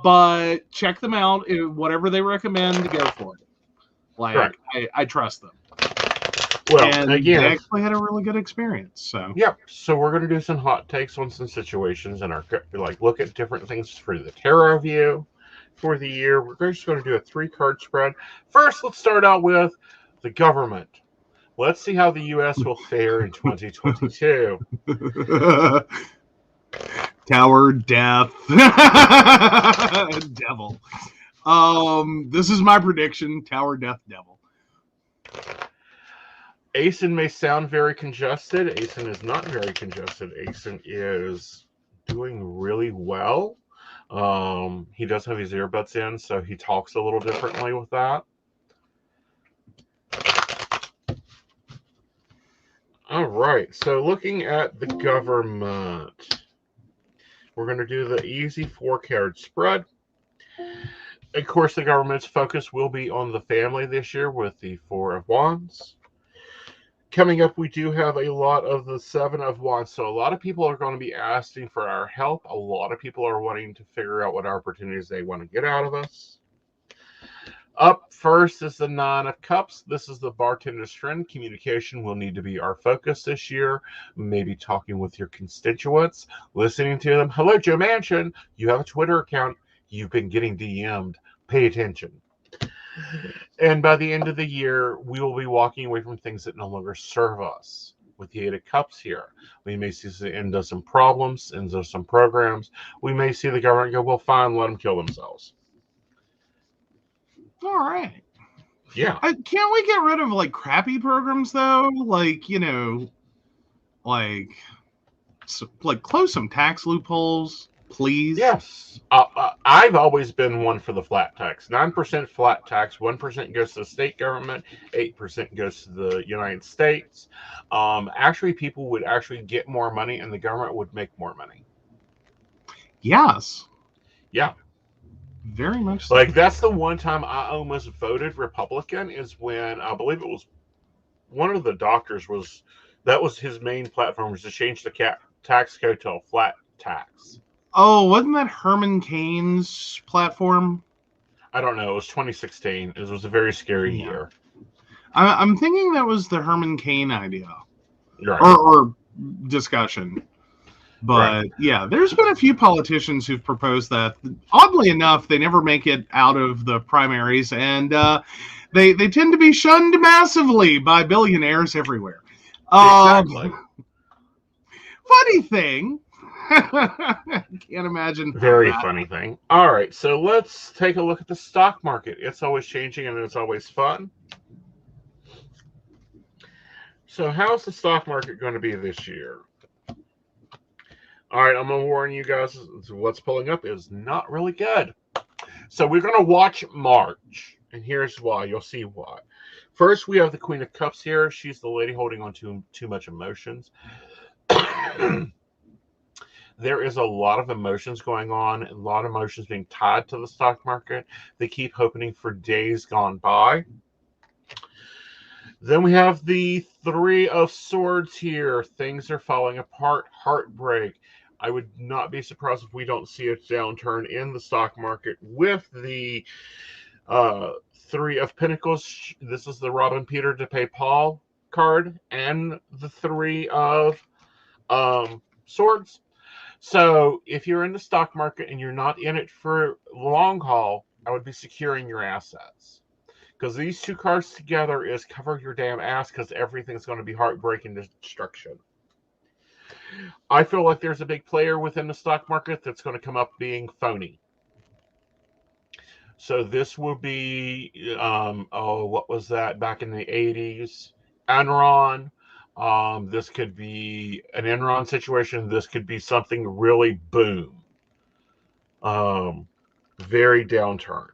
but check them out. Whatever they recommend, go for it. Like, right. I trust them. Well, and again, they actually had a really good experience. So yep. So we're going to do some hot takes on some situations and look at different things for the tarot view for the year. We're just going to do a 3-card spread. First, let's start out with the government. Let's see how the U.S. will fare in 2022. Tower, death, devil. This is my prediction: Tower, death, devil. Aeson may sound very congested. Aeson is not very congested. Aeson is doing really well. He does have his earbuds in, so he talks a little differently with that. All right, so looking at the government, we're going to do the easy 4-card spread. Of course, the government's focus will be on the family this year with the 4 of Wands. Coming up, we do have a lot of the 7 of Wands, so a lot of people are going to be asking for our help. A lot of people are wanting to figure out what opportunities they want to get out of us. Up first is the 9 of Cups. This is the bartender's friend. Communication will need to be our focus this year. Maybe talking with your constituents, listening to them. Hello, Joe Manchin. You have a Twitter account. You've been getting DM'd. Pay attention. And by the end of the year, we will be walking away from things that no longer serve us. With the 8 of Cups here, we may see the end of some problems, end of some programs. We may see the government go, well, fine, let them kill themselves. All right. Yeah. Can't we get rid of like crappy programs though? Like, close some tax loopholes, please? Yes. I've always been one for the flat tax. 9% flat tax, 1% goes to the state government, 8% goes to the United States. Actually, people would actually get more money and the government would make more money. Yes. Yeah. Very much so. Like, that's the one time I almost voted Republican is when I believe it was one of the doctors that was his main platform was to change the tax code to a flat tax. Oh, wasn't that Herman Cain's platform? I don't know. It was 2016. It was a very scary year. I'm thinking that was the Herman Cain idea Right. or discussion. But Right. yeah, there's been a few politicians who've proposed that. Oddly enough, they never make it out of the primaries, and they tend to be shunned massively by billionaires everywhere. Exactly. Funny thing. Can't imagine. Very funny thing. All right, so let's take a look at the stock market. It's always changing and it's always fun. So how's the stock market going to be this year? All right, I'm going to warn you guys, what's pulling up is not really good. So we're going to watch March, and here's why. You'll see why. First, we have the Queen of Cups here. She's the lady holding on to too much emotions. There is a lot of emotions going on, a lot of emotions being tied to the stock market. They keep hoping for days gone by. Then we have the Three of Swords here. Things are falling apart, heartbreak. I would not be surprised if we don't see a downturn in the stock market with the Three of Pentacles. This is the Robin Peter to pay Paul card and the Three of Swords. So if you're in the stock market and you're not in it for long haul, I would be securing your assets. Because these two cards together is cover your damn ass because everything's going to be heartbreak and destruction. I feel like there's a big player within the stock market that's going to come up being phony. So this will be, what was that back in the 80s? Enron. This could be an Enron situation. This could be something really boom. Very downturn.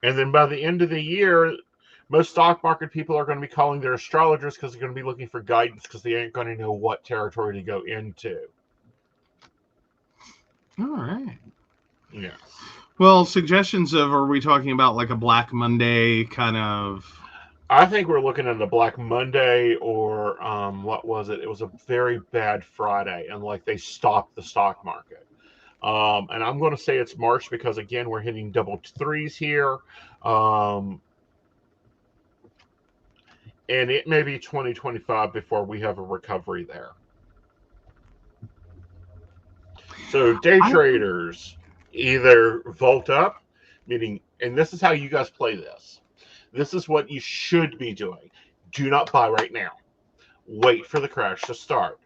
And then by the end of the year, most stock market people are going to be calling their astrologers because they're going to be looking for guidance because they ain't going to know what territory to go into. All right. Yes. Well, suggestions of, are we talking about like a Black Monday kind of? I think we're looking at a Black Monday or what was it? It was a very bad Friday, and like they stopped the stock market. And I'm going to say it's March because again we're hitting double threes here, and it may be 2025 before we have a recovery there. So day traders either vault up, meaning, and this is how you guys play this. This is what you should be doing. Do not buy right now. Wait for the crash to start.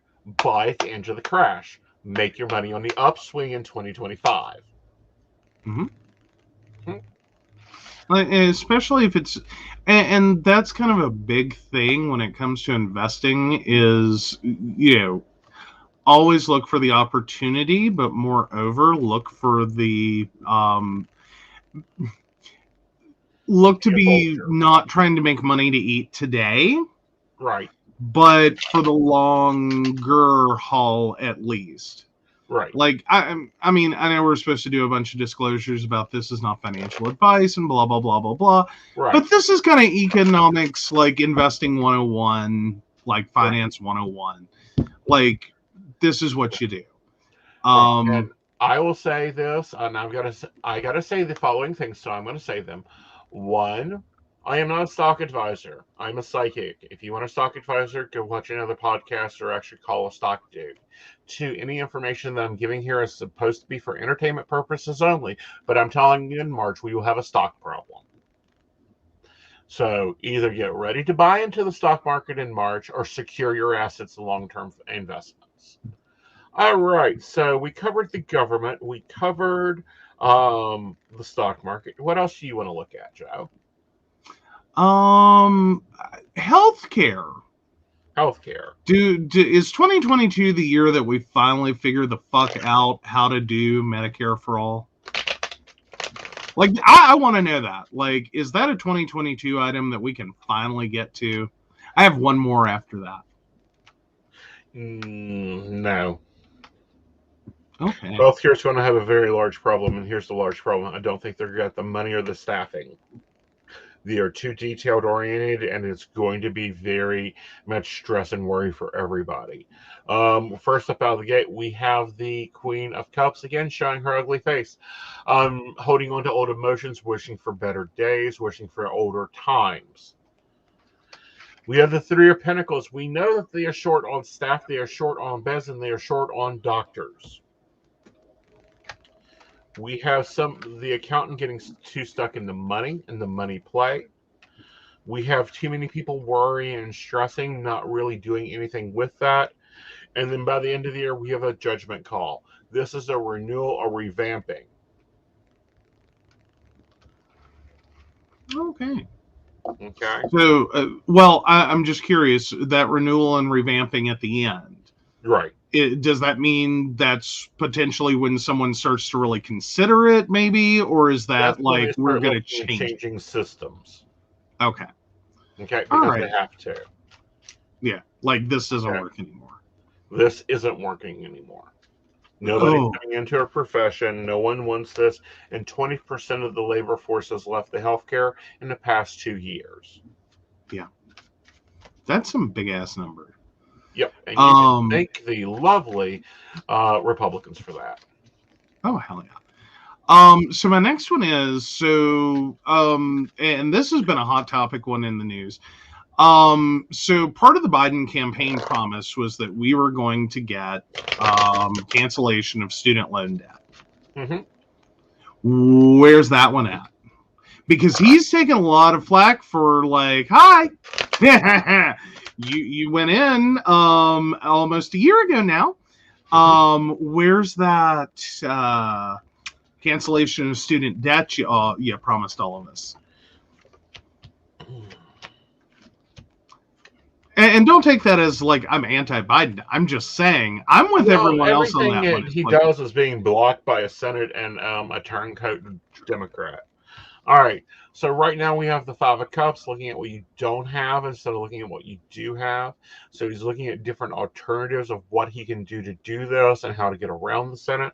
Buy at the end of the crash. Make your money on the upswing in 2025. Especially if it's, and that's kind of a big thing when it comes to investing is, always look for the opportunity, but moreover, look for the, look to be not trying to make money to eat today. Right. But for the longer haul, at least. Right. Like, I mean, I know we're supposed to do a bunch of disclosures about this is not financial advice and blah, blah, blah, blah, blah. Right. But this is kind of economics, like investing 101, like finance 101. Like, this is what you do. And I will say this, and I gotta say the following things, so I'm going to say them. One, I am not a stock advisor. I'm a psychic. If you want a stock advisor, go watch another podcast or actually call a stock dude. Two, any information that I'm giving here is supposed to be for entertainment purposes only, but I'm telling you in March we will have a stock problem. So either get ready to buy into the stock market in March or secure your assets in long-term investments. All right, so we covered the government. We covered the stock market. What else do you want to look at, Joe? Healthcare. healthcare. Is 2022 the year that we finally figure the fuck out how to do Medicare for all? Like, I want to know that. Like, is that a 2022 item that we can finally get to? I have one more after that. No. Okay. Healthcare is going to have a very large problem, and here's the large problem. I don't think they've got the money or the staffing. They are too detailed oriented, and it's going to be very much stress and worry for everybody. First up out of the gate, we have the Queen of Cups again, showing her ugly face, holding on to old emotions, wishing for better days, wishing for older times. We have the Three of Pentacles. We know that they are short on staff, they are short on beds, and they are short on doctors. We have the accountant getting too stuck in the money and the money play. We have too many people worrying and stressing, not really doing anything with that. And then by the end of the year, we have a judgment call. This is a renewal, a revamping. Okay. Okay. So, I'm just curious, that renewal and revamping at the end. Right. Does that mean that's potentially when someone starts to really consider it, maybe? Or is that That's when like they we're start going to looking at change? changing systems. Okay. Okay, All because right. they have to. Yeah, like this doesn't Okay. work anymore. This isn't working anymore. Nobody's Oh. coming into a profession. No one wants this. And 20% of the labor force has left the healthcare in the past 2 years. Yeah. That's some big ass number. Yep. And you can thank the lovely Republicans for that. Oh, hell yeah. So my next one is, and this has been a hot topic one in the news. So part of the Biden campaign promise was that we were going to get cancellation of student loan debt. Mm-hmm. Where's that one at? Because he's taken a lot of flack for like, hi, you went in almost a year ago now. Where's that cancellation of student debt you promised all of us? And don't take that as like I'm anti-Biden. I'm just saying I'm with everyone else on that one. He does is being blocked by a Senate and a turncoat Democrat. All right. So right now we have the Five of Cups looking at what you don't have instead of looking at what you do have. So he's looking at different alternatives of what he can do to do this and how to get around the Senate.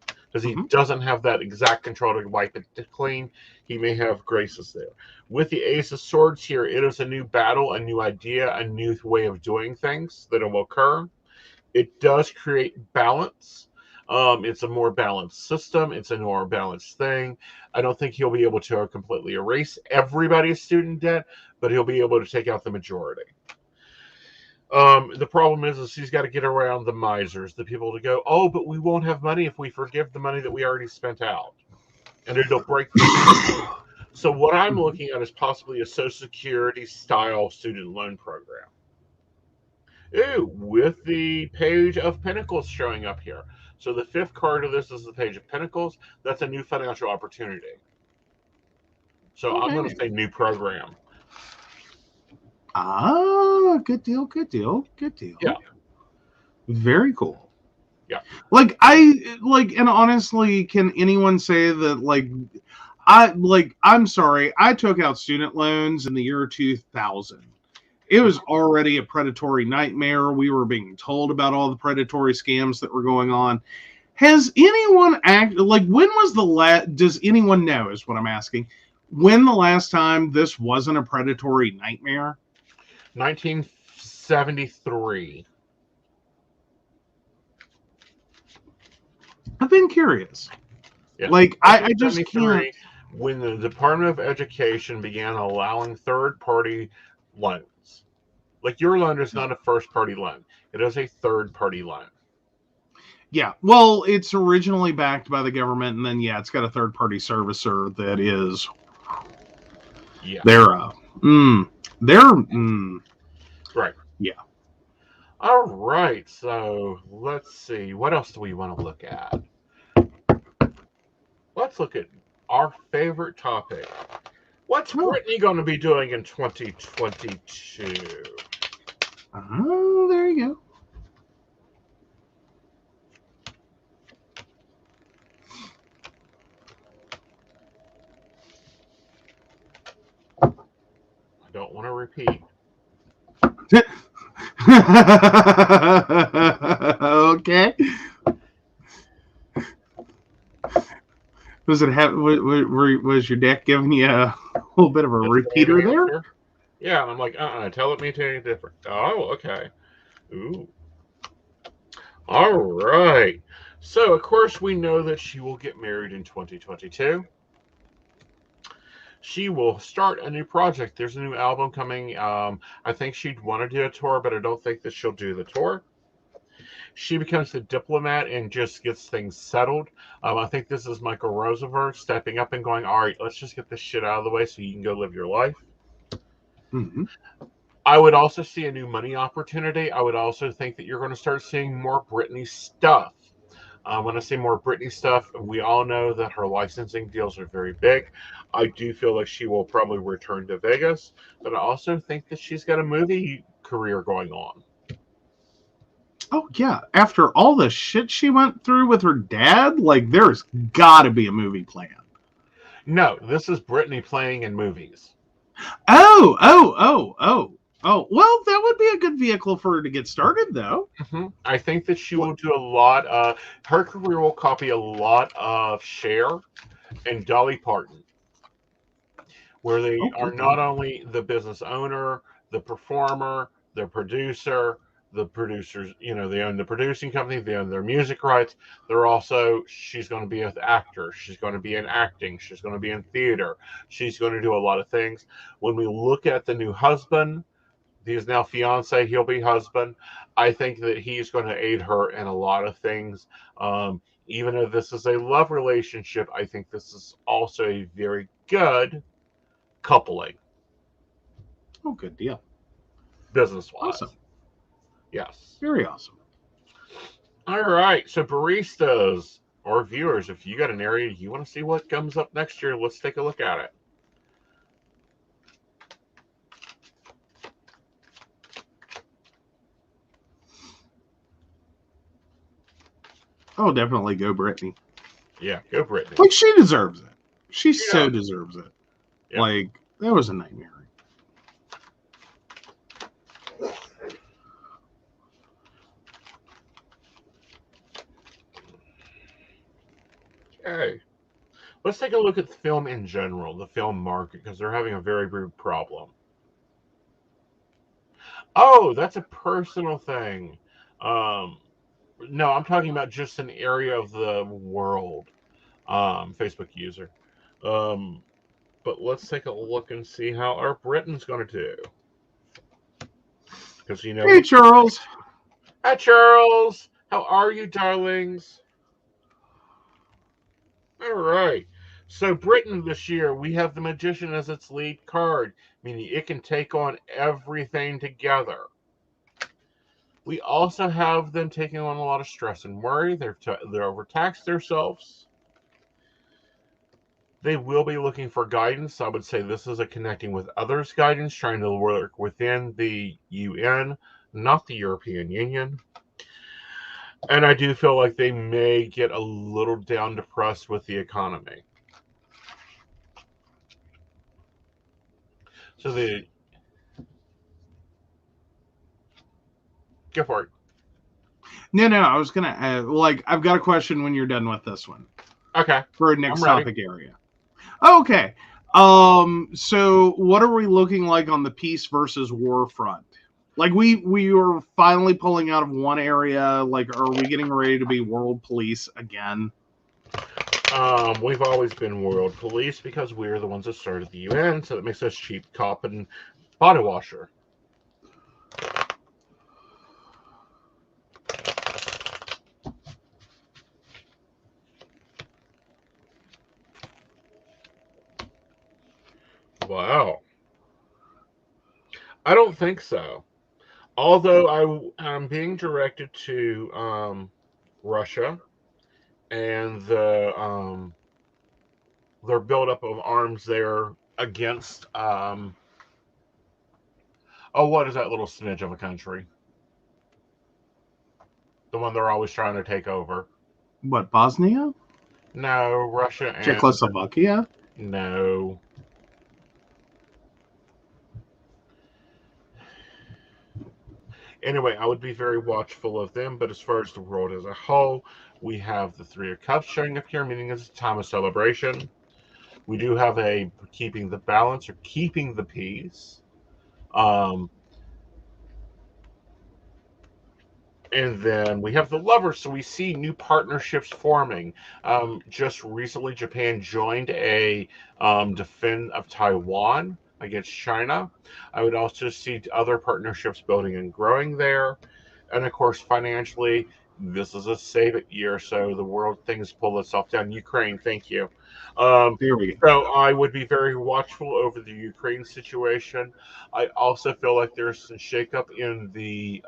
Because he doesn't have that exact control to wipe it clean. He may have graces there. With the Ace of Swords here, it is a new battle, a new idea, a new way of doing things that will occur. It does create balance. It's a more balanced system. It's a more balanced thing. I don't think he'll be able to completely erase everybody's student debt, but he'll be able to take out the majority. The problem is he's got to get around the misers, the people to go, oh, but we won't have money if we forgive the money that we already spent out. And it'll break the So what I'm looking at is possibly a Social Security style student loan program. Ooh, with the Page of Pentacles showing up here. So the fifth card of this is the Page of Pentacles. That's a new financial opportunity. So I'm going to say new program. Ah, good deal. Yeah. Very cool. Yeah. And honestly, can anyone say that I'm sorry, I took out student loans in the year 2000. It was already a predatory nightmare. We were being told about all the predatory scams that were going on. Has anyone when was the last, does anyone know is what I'm asking, when the last time this wasn't a predatory nightmare? 1973. I've been curious. Yeah. I just can't. When the Department of Education began allowing third-party loans. Like your loan is not a first-party loan. It is a third-party loan. Yeah. Well, it's originally backed by the government, and then, it's got a third-party servicer that is... Yeah. Right. Yeah. All right. So let's see. What else do we want to look at? Let's look at our favorite topic. What's Brittany going to be doing in 2022? Okay. Was your deck giving you a little bit of a That's repeater the there? answer. Yeah, and I'm like, tell it me to anything different. Oh, okay. Ooh. All right. So, of course, we know that she will get married in 2022. She will start a new project. There's a new album coming. I think she'd want to do a tour, but I don't think that she'll do the tour. She becomes the diplomat and just gets things settled. I think this is Michael Roosevelt stepping up and going, all right, let's just get this shit out of the way so you can go live your life. Mm-hmm. I would also see a new money opportunity. I would also think that you're going to start seeing more Britney stuff. When I say more Britney stuff, we all know that her licensing deals are very big. I do feel like she will probably return to Vegas, but I also think that she's got a movie career going on. Oh yeah. After all the shit she went through with her dad, like there's got to be a movie plan. No, this is Britney playing in movies. Oh. Well, that would be a good vehicle for her to get started, though. Mm-hmm. I think that she will do a lot. Her career will copy a lot of Cher and Dolly Parton, where they are not only the business owner, the performer, the producer, the producers, they own the producing company, they own their music rights. She's going to be an actor, she's going to be in acting, she's going to be in theater, she's going to do a lot of things. When we look at the new husband, he is now fiance, he'll be husband. I think that he's going to aid her in a lot of things. Even if this is a love relationship, I think this is also a very good coupling. Oh, good deal. Business wise. Awesome. Yes. Very awesome. All right. So, baristas or viewers, if you got an area you want to see what comes up next year, let's take a look at it. Oh, definitely go Britney. Yeah, go Britney. Like, she deserves it. She so deserves it. Yeah. Like, that was a nightmare. Okay. Let's take a look at the film in general, the film market, because they're having a very big problem. Oh, that's a personal thing. No, I'm talking about just an area of the world. Facebook user. But let's take a look and see how our Britain's going to do. Because Hey, Charles. Hi, Charles. How are you, darlings? All right. So Britain this year, we have the Magician as its lead card, meaning it can take on everything together. We also have them taking on a lot of stress and worry. They're overtaxed themselves. They will be looking for guidance. I would say this is a connecting with others guidance, trying to work within the UN, not the European Union. And I do feel like they may get a little down depressed with the economy. So go for it. No, I was going to, I've got a question when you're done with this one. Okay. For a next topic area. Okay. So what are we looking like on the peace versus war front? Like we are finally pulling out of one area. Like, are we getting ready to be world police again? We've always been world police because we're the ones that started the UN, so that makes us cheap cop and body washer. Wow. I don't think so. Although I'm being directed to Russia and their buildup of arms there against what is that little smidge of a country? The one they're always trying to take over. What, Bosnia? No, Russia and Czechoslovakia? No. Anyway, I would be very watchful of them. But as far as the world as a whole, we have the Three of Cups showing up here, meaning it's a time of celebration. We do have a keeping the balance or keeping the peace. Um, and then we have the Lovers, so we see new partnerships forming. Just recently, Japan joined a defense of Taiwan against China. I would also see other partnerships building and growing there. And of course, financially, this is a save it year, so the world things pull itself down. Ukraine, thank you. Um, There we go. so I would be very watchful over the Ukraine situation. I also feel like there's some shakeup in the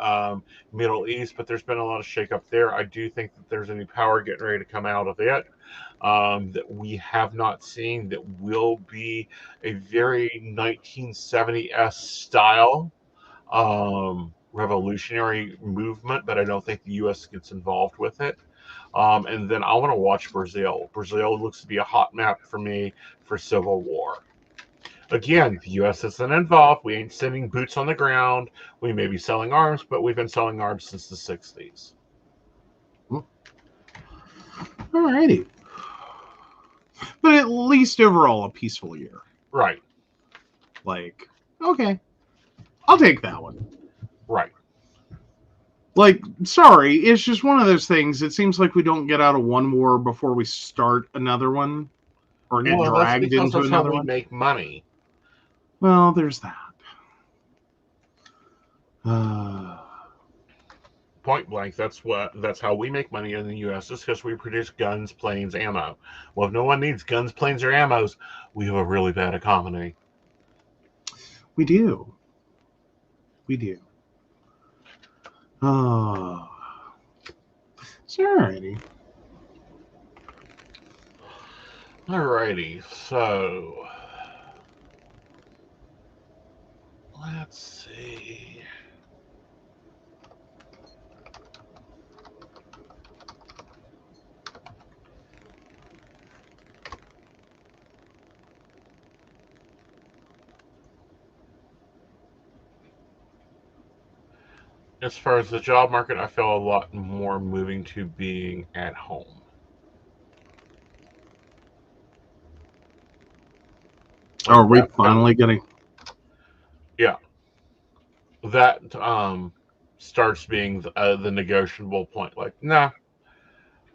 Middle East, but there's been a lot of shakeup there. I do think that there's a new power getting ready to come out of it that we have not seen that will be a very 1970s style revolutionary movement, but I don't think the U.S. gets involved with it. And then I want to watch Brazil. Brazil looks to be a hot map for me for civil war. Again, the U.S. isn't involved. We ain't sending boots on the ground. We may be selling arms, but we've been selling arms since the 60s. Alrighty. But at least overall a peaceful year. Right, Like, okay. I'll take that one. right. Like, sorry, it's just one of those things. It seems like we don't get out of one war before we start another one or get Well, that's dragged because into that's how another we one. make money. Well, there's that. Uh, Point blank, that's how we make money in the U.S. is because we produce guns, planes, ammo. Well, if no one needs guns, planes, or ammos, we have a really bad economy. we do. We do. Oh. Alrighty. Alrighty, so let's see. As far as the job market, I feel a lot more moving to being at home. Are we That- finally getting? Yeah, that starts being the negotiable point. Like, nah,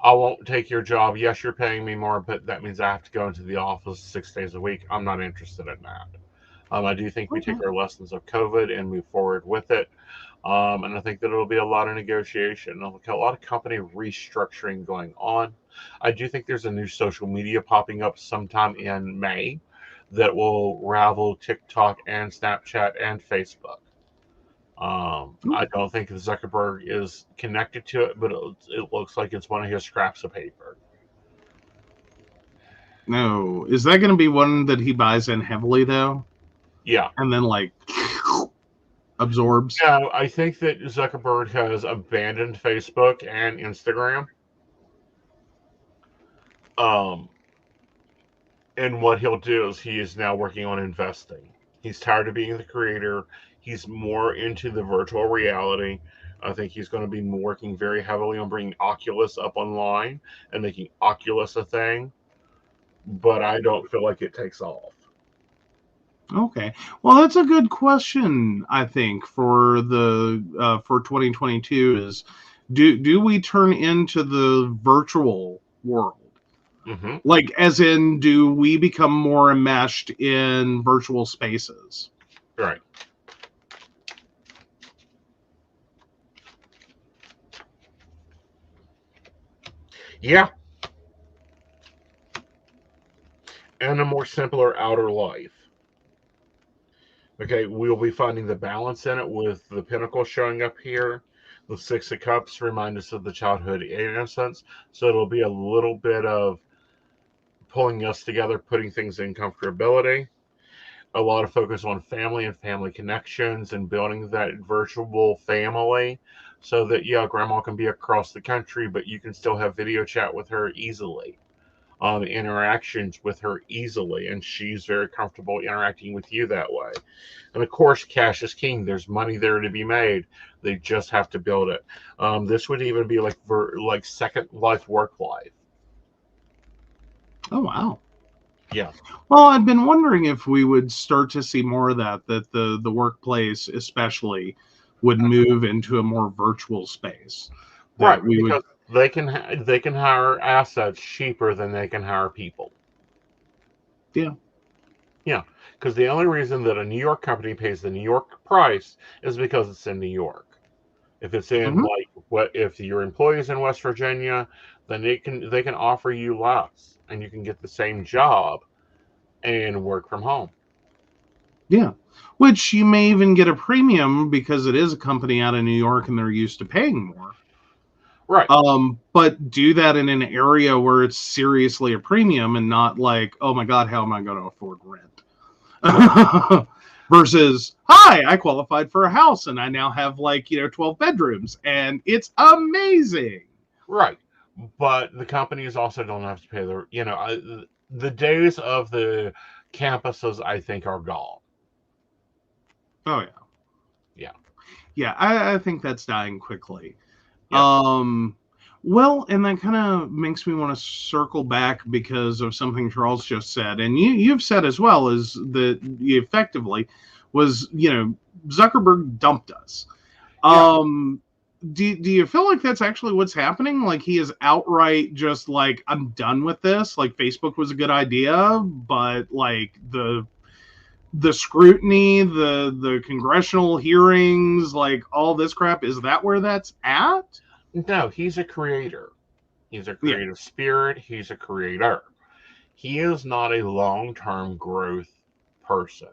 I won't take your job. Yes, you're paying me more, but that means I have to go into the office 6 days a week. I'm not interested in that. I do think we take our lessons of COVID and move forward with it. And I think that it'll be a lot of negotiation, a lot of company restructuring going on. I do think there's a new social media popping up sometime in May that will rival TikTok and Snapchat and Facebook. I don't think Zuckerberg is connected to it, but it looks like it's one of his scraps of paper. No. Is that going to be one that he buys in heavily, though? Yeah. And then, like, absorbs? No, I think that Zuckerberg has abandoned Facebook and Instagram. And what he'll do is he is now working on investing. He's tired of being the creator. He's more into the virtual reality. I think he's going to be working very heavily on bringing Oculus up online and making Oculus a thing. But I don't feel like it takes off. Okay. Well, that's a good question, I think, for the for 2022 is do we turn into the virtual world? Mm-hmm. Like, as in, do we become more enmeshed in virtual spaces? Right. Yeah. And a more simpler outer life. Okay, we'll be finding the balance in it with the Pinnacle showing up here. The Six of Cups remind us of the childhood innocence. So it'll be a little bit of pulling us together, putting things in comfortability. A lot of focus on family and family connections and building that virtual family so that, yeah, grandma can be across the country, but you can still have video chat with her easily. interactions with her easily, and she's very comfortable interacting with you that way. And of course, cash is king. There's money there to be made. They just have to build it. This would even be like second life, work life. Oh, wow. Yeah. Well, I've been wondering if we would start to see more of that the workplace especially would move into a more virtual space. That Right, we would. because they can hire assets cheaper than they can hire people. Yeah. Yeah, because the only reason that a New York company pays the New York price is because it's in New York. If it's in if your employee is in West Virginia, then they can offer you less, and you can get the same job and work from home. Yeah. Which you may even get a premium because it is a company out of New York and they're used to paying more. Right. But do that in an area where it's seriously a premium and not like, oh my God, how am I going to afford rent? Versus, hi, I qualified for a house and I now have 12 bedrooms and it's amazing. Right. But the companies also don't have to pay the days of the campuses, I think, are gone. Oh, yeah. Yeah. Yeah, I think that's dying quickly. Yeah. Well, and that kind of makes me want to circle back because of something Charles just said. And you've said as well is that effectively was, Zuckerberg dumped us. Yeah. Do you feel like that's actually what's happening? Like he is outright just like, I'm done with this. Like Facebook was a good idea, but like the scrutiny, the congressional hearings, like all this crap, is that where that's at? No, he's a creator. He's a creative spirit. He's a creator. He is not a long-term growth person.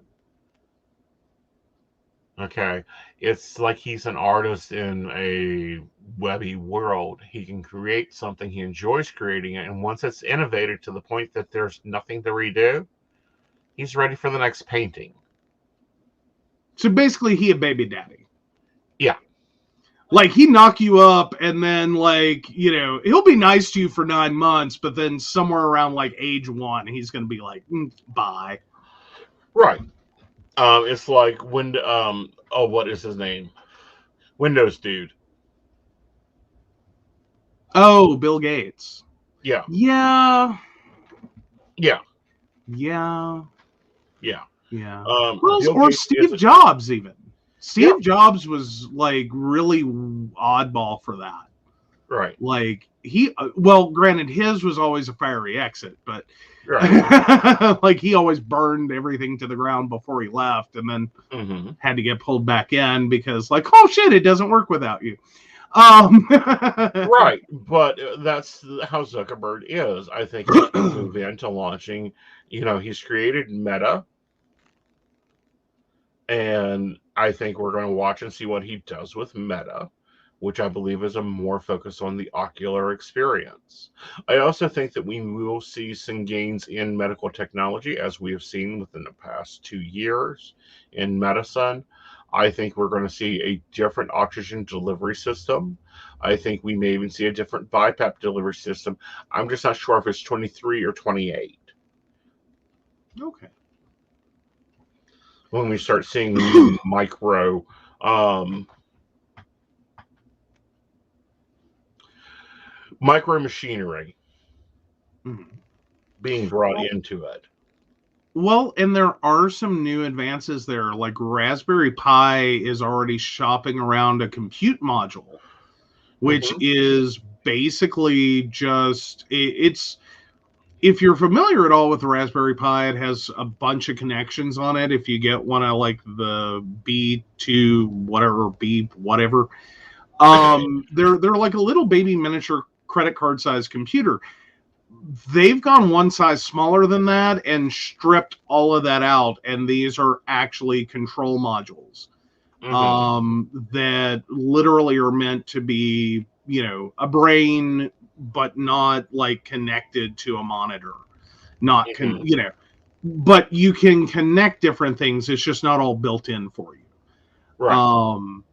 Okay. It's like he's an artist in a webby world. He can create something. He enjoys creating it. And once it's innovated to the point that there's nothing to redo, he's ready for the next painting. So basically he a baby daddy. Yeah. Like he knock you up and then he'll be nice to you for 9 months, but then somewhere around age 1, he's going to be like, bye. Right. It's like when what is his name? Windows dude. Oh, Bill Gates. Yeah. Yeah. Yeah. Yeah. Yeah. Yeah. Bill or Gates Steve Jobs even. Steve Jobs was really oddball for that. Right. Granted, his was always a fiery exit, but right. he always burned everything to the ground before he left, and then had to get pulled back in because, oh shit, it doesn't work without you. Right, but that's how Zuckerberg is. I think he's going to move into launching. He's created Meta, and I think we're going to watch and see what he does with Meta, which I believe is a more focus on the ocular experience. I also think that we will see some gains in medical technology, as we have seen within the past 2 years in medicine. I think we're going to see a different oxygen delivery system. I think we may even see a different BiPAP delivery system. I'm just not sure if it's 23 or 28. Okay. When we start seeing micro machinery being brought into it. Well, and there are some new advances there. Like Raspberry Pi is already shopping around a compute module, which is basically just it's. If you're familiar at all with the Raspberry Pi, it has a bunch of connections on it. If you get one of the B2 whatever, they're like a little baby miniature credit card size computer. They've gone one size smaller than that and stripped all of that out, and these are actually control modules that literally are meant to be, a brain, but not connected to a monitor. Not but you can connect different things. It's just not all built in for you. Right.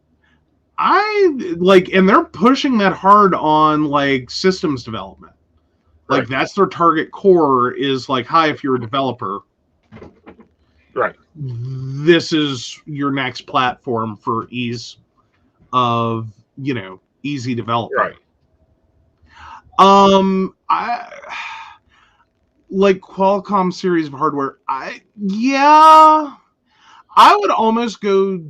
And they're pushing that hard on systems development. Like, that's their target core is like, hi, if you're a developer, Right. this is your next platform for ease of, easy development. Right. I like Qualcomm series of hardware. I would almost go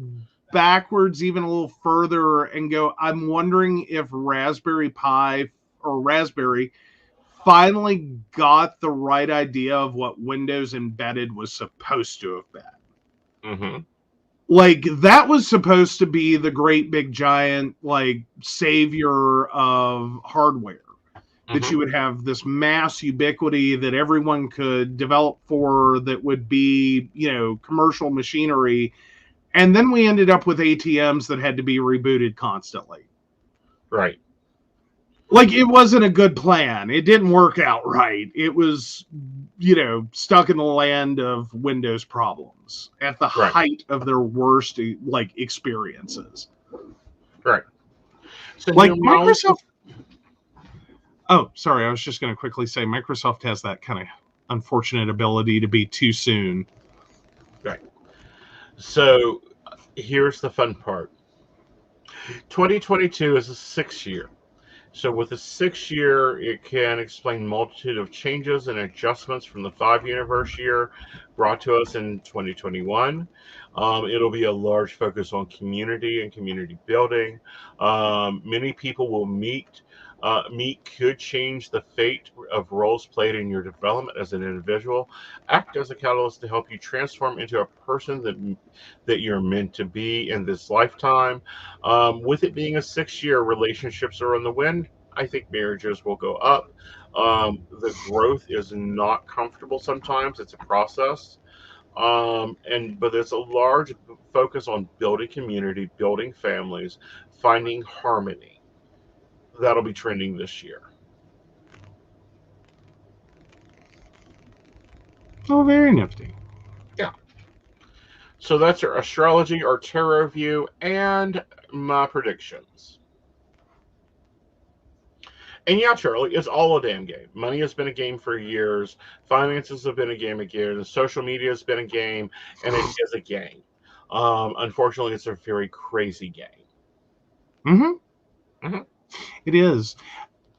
backwards even a little further and go, I'm wondering if Raspberry Pi or Raspberry finally got the right idea of what Windows Embedded was supposed to have been. Mm-hmm. Like, that was supposed to be the great big giant, like, savior of hardware. That you would have this mass ubiquity that everyone could develop for, that would be, commercial machinery. And then we ended up with ATMs that had to be rebooted constantly. Right. Like, it wasn't a good plan. It didn't work out right. It was, stuck in the land of Windows problems at the height of their worst, like, experiences. Right. So like Microsoft. Oh, sorry. I was just going to quickly say Microsoft has that kind of unfortunate ability to be too soon. Right. So here's the fun part. 2022 is a 6-year. So with a 6-year, it can explain multitude of changes and adjustments from the 5-universe year brought to us in 2021. It'll be a large focus on community and community building. Many people will meet could change the fate of roles played in your development as an individual. Act as a catalyst to help you transform into a person that you're meant to be in this lifetime. With it being a 6-year, relationships are on the wind. I think marriages will go up. The growth is not comfortable sometimes. It's a process. But there's a large focus on building community, building families, finding harmony. That'll be trending this year. Oh, very nifty. Yeah. So that's our astrology, our tarot view, and my predictions. And yeah, Charlie, it's all a damn game. Money has been a game for years. Finances have been a game of years. Social media has been a game, and it is a game. Unfortunately, it's a very crazy game. Mm-hmm. Mm-hmm. It is.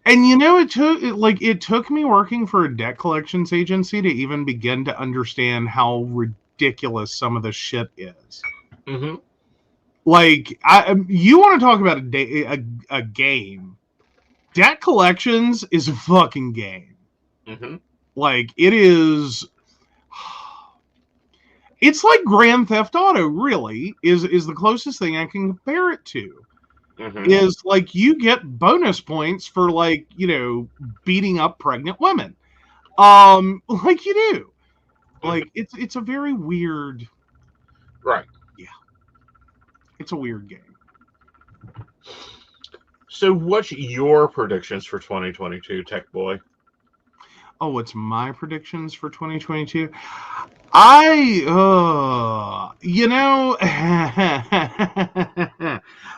And it took me working for a debt collections agency to even begin to understand how ridiculous some of the shit is. Mm-hmm. Like, you want to talk about a game? Debt collections is a fucking game. Mm-hmm. Like, it is. It's like Grand Theft Auto. Really, is the closest thing I can compare it to. Mm-hmm. Is like you get bonus points for, like, beating up pregnant women, like you do. Like, it's a very weird. Right. Yeah. It's a weird game. So what's your predictions for 2022, Tech Boy? Oh, what's my predictions for 2022?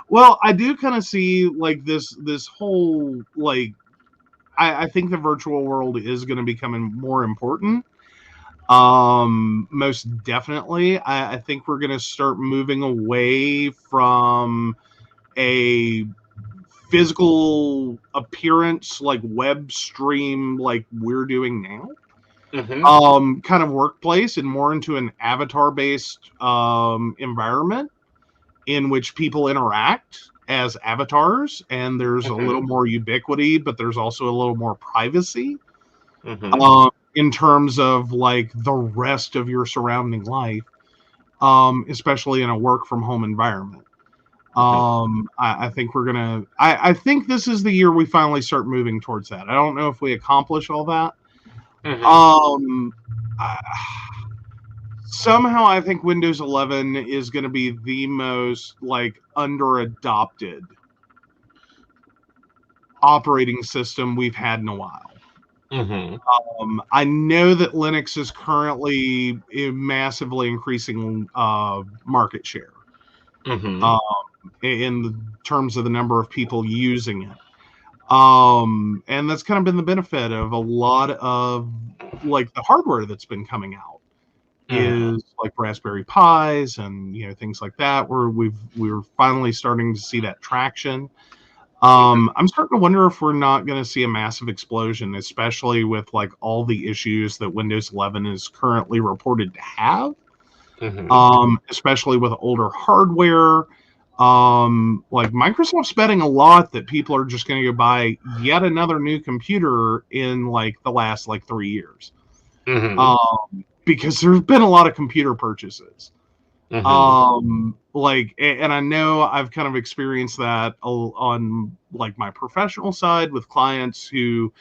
Well, I do kind of see, like, this whole, like, I think the virtual world is going to become more important. Most definitely. I think we're going to start moving away from a physical appearance, like web stream, like we're doing now. Mm-hmm. Kind of workplace, and more into an avatar based environment in which people interact as avatars, and there's a little more ubiquity, but there's also a little more privacy. In terms of, like, the rest of your surrounding life, especially in a work from home environment. I think we're gonna. I think this is the year we finally start moving towards that. I don't know if we accomplish all that. Somehow I think Windows 11 is going to be the most, like, under-adopted operating system we've had in a while. I know that Linux is currently massively increasing market share in terms of the number of people using it. And that's kind of been the benefit of a lot of like the hardware that's been coming out is like Raspberry Pis and things like that, where we're finally starting to see that traction. I'm starting to wonder if we're not going to see a massive explosion, especially with like all the issues that Windows 11 is currently reported to have. Especially with older hardware. Like Microsoft's betting a lot that people are just going to go buy yet another new computer in like the last like 3 years. Because there's been a lot of computer purchases. Like, and I know I've kind of experienced that on like my professional side with clients who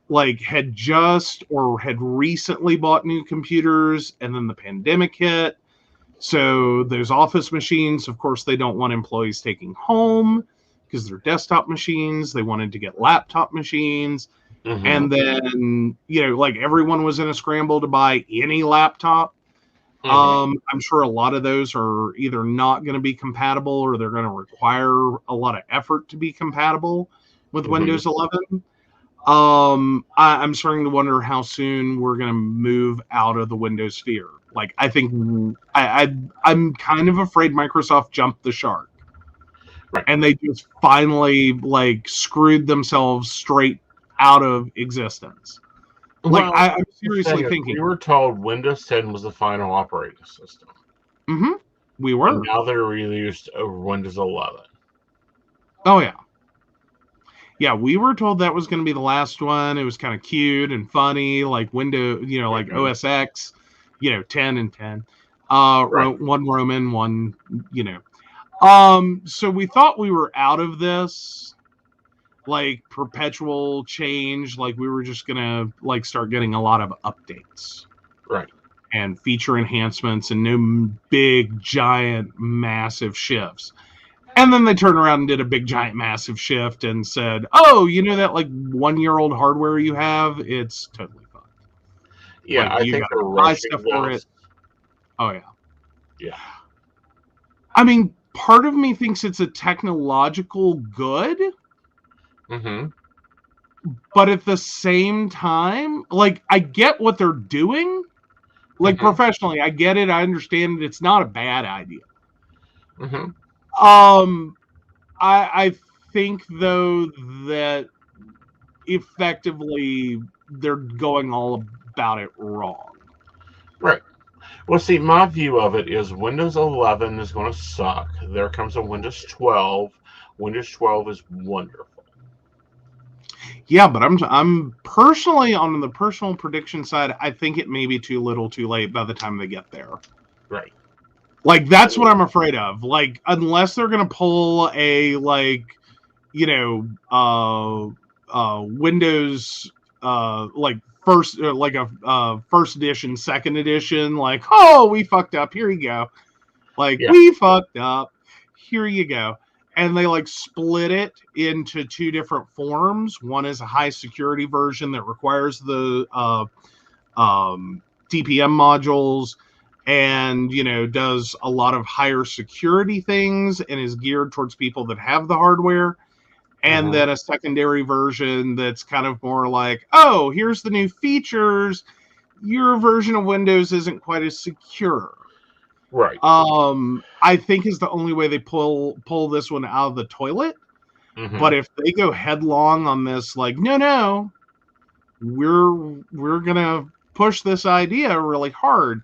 like had just or had recently bought new computers, and then the pandemic hit. So those office machines, of course, they don't want employees taking home because they're desktop machines. They wanted to get laptop machines. And then, like everyone was in a scramble to buy any laptop. I'm sure a lot of those are either not going to be compatible or they're going to require a lot of effort to be compatible with Windows 11. I'm starting to wonder how soon we're going to move out of the Windows sphere. Like, I think I'm kind of afraid Microsoft jumped the shark. Right. And they just finally, like, screwed themselves straight out of existence. Like, I'm seriously thinking. We were told Windows 10 was the final operating system. We were. And now they're released Windows 11. Oh, yeah. Yeah, we were told that was going to be the last one. It was kind of cute and funny, like Windows, like OS X, 10 and 10. One Roman, one, So we thought we were out of this, like, perpetual change. Like, we were just going to, like, start getting a lot of updates. Right. And feature enhancements and no big, giant, massive shifts. And then they turned around and did a big, giant, massive shift and said, oh, that like 1-year-old hardware you have, it's totally fucked. Yeah, like, I think they're buy rushing stuff for this. it. Oh, yeah. Yeah. I mean, part of me thinks it's a technological good. But at the same time, like, I get what they're doing. Like, professionally, I get it. I understand it. It's not a bad idea. I think, though, that effectively they're going all about it wrong. Right. Well, see, my view of it is Windows 11 is going to suck. There comes a Windows 12. Windows 12 is wonderful. Yeah, but I'm personally, on the personal prediction side, I think it may be too little too late by the time they get there. Right. Like, that's what I'm afraid of. Like, unless they're going to pull a, like, Windows, like, first edition, second edition, like, oh, we fucked up. Here you go. Like, we fucked up. Here you go. And they, like, split it into 2 different forms. One is a high security version that requires the DPM modules and, does a lot of higher security things and is geared towards people that have the hardware. And then a secondary version that's kind of more like, oh, here's the new features. Your version of Windows isn't quite as secure. Right. I think is the only way they pull this one out of the toilet. But if they go headlong on this, like, no, we're gonna push this idea really hard.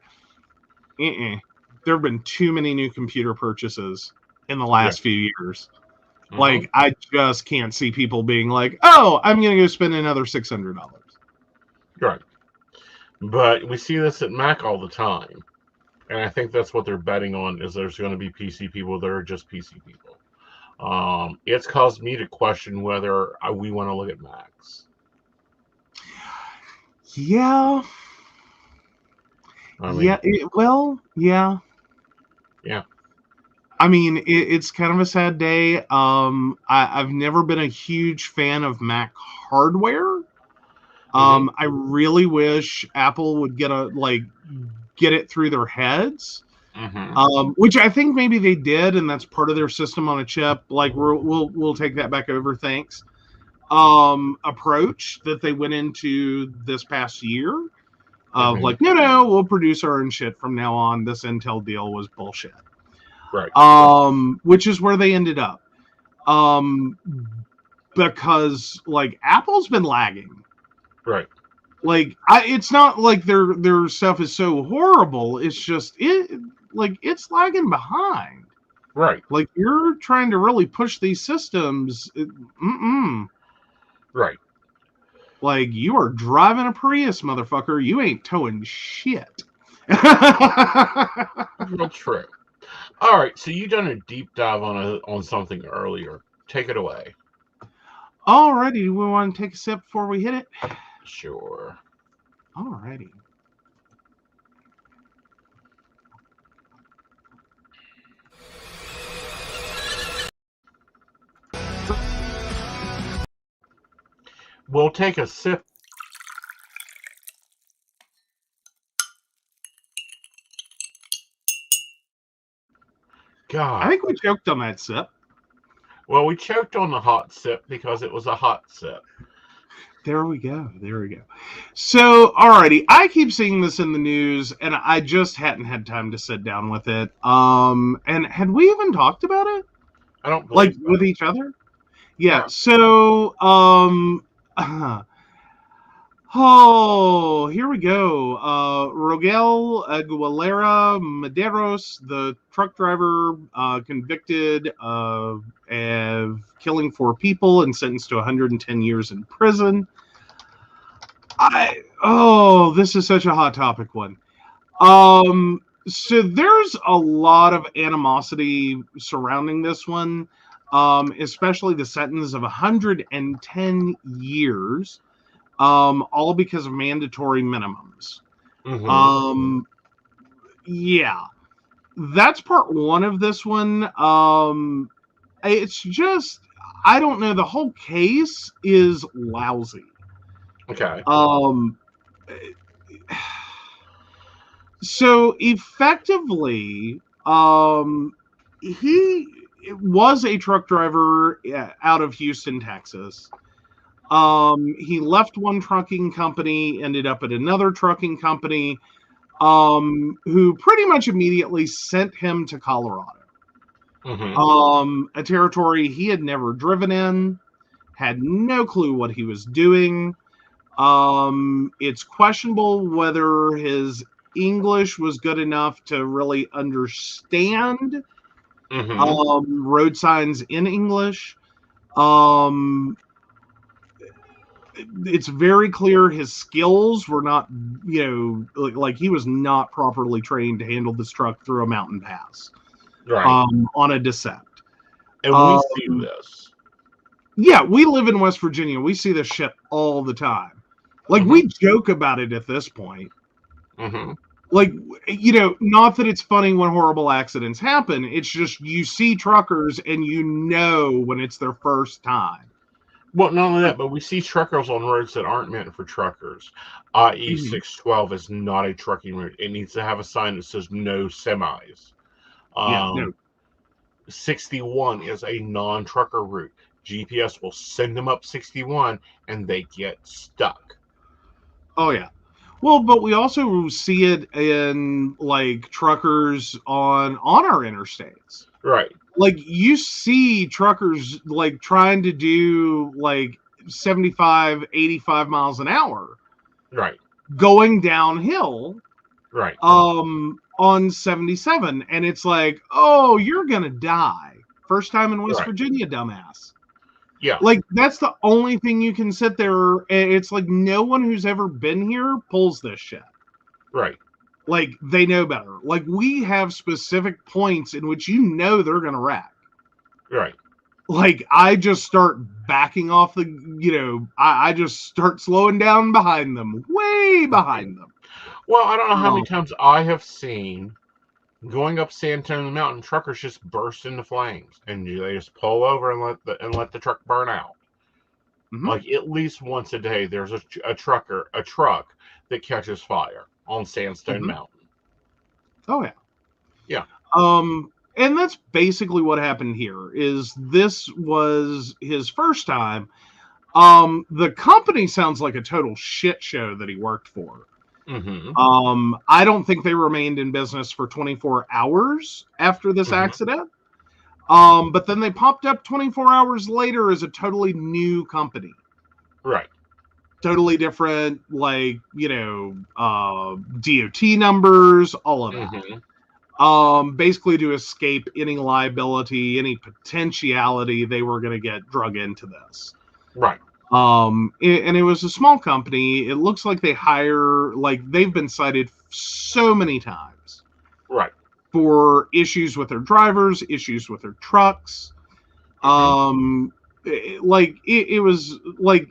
There have been too many new computer purchases in the last few years. Like, I just can't see people being like, oh, I'm gonna go spend another $600. Right. But we see this at Mac all the time. And I think that's what they're betting on, is there's going to be PC people that are just PC people. It's caused me to question whether we want to look at Macs. Yeah. Yeah. I mean, it's kind of a sad day. I've never been a huge fan of Mac hardware. I really wish Apple would get it through their heads, which I think maybe they did, and that's part of their system on a chip. Like, we'll take that back over, thanks. approach that they went into this past year of Mhm. like, no, we'll produce our own shit from now on. This Intel deal was bullshit. Right. Which is where they ended up. Because like Apple's been lagging. Right. Like it's not like their stuff is so horrible. It's just it's lagging behind. Right. Like you're trying to really push these systems. Right. Like you are driving a Prius, motherfucker. You ain't towing shit. Real true. All right. So you done a deep dive on something earlier. Take it away. Alrighty, do we want to take a sip before we hit it? Sure. Alrighty. We'll take a sip. God. I think we choked on that sip. Well, we choked on the hot sip because it was a hot sip. There we go. So, alrighty, I keep seeing this in the news, and I just hadn't had time to sit down with it. And had we even talked about it? I don't believe Like so. with each other? Yeah. No. So, oh, here we go. Rogel Aguilera Maderos, the truck driver, convicted of killing 4 people and sentenced to 110 years in prison. This is such a hot topic one. So there's a lot of animosity surrounding this one, especially the sentence of 110 years. All because of mandatory minimums. Mm-hmm. Yeah, that's part one of this one. It's just, I don't know. The whole case is lousy. Okay. So effectively, he was a truck driver out of Houston, Texas. He left one trucking company, ended up at another trucking company, who pretty much immediately sent him to Colorado. Mm-hmm. A territory he had never driven in, had no clue what he was doing. It's questionable whether his English was good enough to really understand road signs in English. It's very clear his skills were not, like he was not properly trained to handle this truck through a mountain pass, Right. on a descent. And we see this. Yeah, we live in West Virginia. We see this shit all the time. Like, we joke about it at this point. Mm-hmm. Like, not that it's funny when horrible accidents happen. It's just you see truckers and you know when it's their first time. Well, not only that, but we see truckers on roads that aren't meant for truckers. I.e., 612 is not a trucking route. It needs to have a sign that says no semis. No. 61 is a non-trucker route. GPS will send them up 61 and they get stuck. Oh, yeah. Well, but we also see it in, like, truckers on our interstates. Right. Like, you see truckers, like, trying to do, like, 75, 85 miles an hour. Right. Going downhill. Right. On 77. And it's like, oh, you're going to die. First time in West Virginia, dumbass. Yeah. Like, that's the only thing you can sit there. It's like no one who's ever been here pulls this shit. Right. Like, they know better. Like, we have specific points in which they're going to wreck. Right. Like, I just start backing off I just start slowing down behind them. Way behind them. Well, I don't know how many times I have seen going up San Antonio Mountain, truckers just burst into flames, and they just pull over and let the truck burn out. Mm-hmm. Like, at least once a day, there's a truck that catches fire on Sandstone Mountain. Oh yeah, yeah. And that's basically what happened here. Is this was his first time. The company sounds like a total shit show that he worked for. Mm-hmm. I don't think they remained in business for 24 hours after this Mhm. accident. But then they popped up 24 hours later as a totally new company. Right. Totally different, like, DOT numbers, all of that. Mm-hmm. Basically to escape any liability, any potentiality they were going to get drug into this. Right. And it was a small company. It looks like they've been cited so many times Right. for issues with their drivers, issues with their trucks. It was like,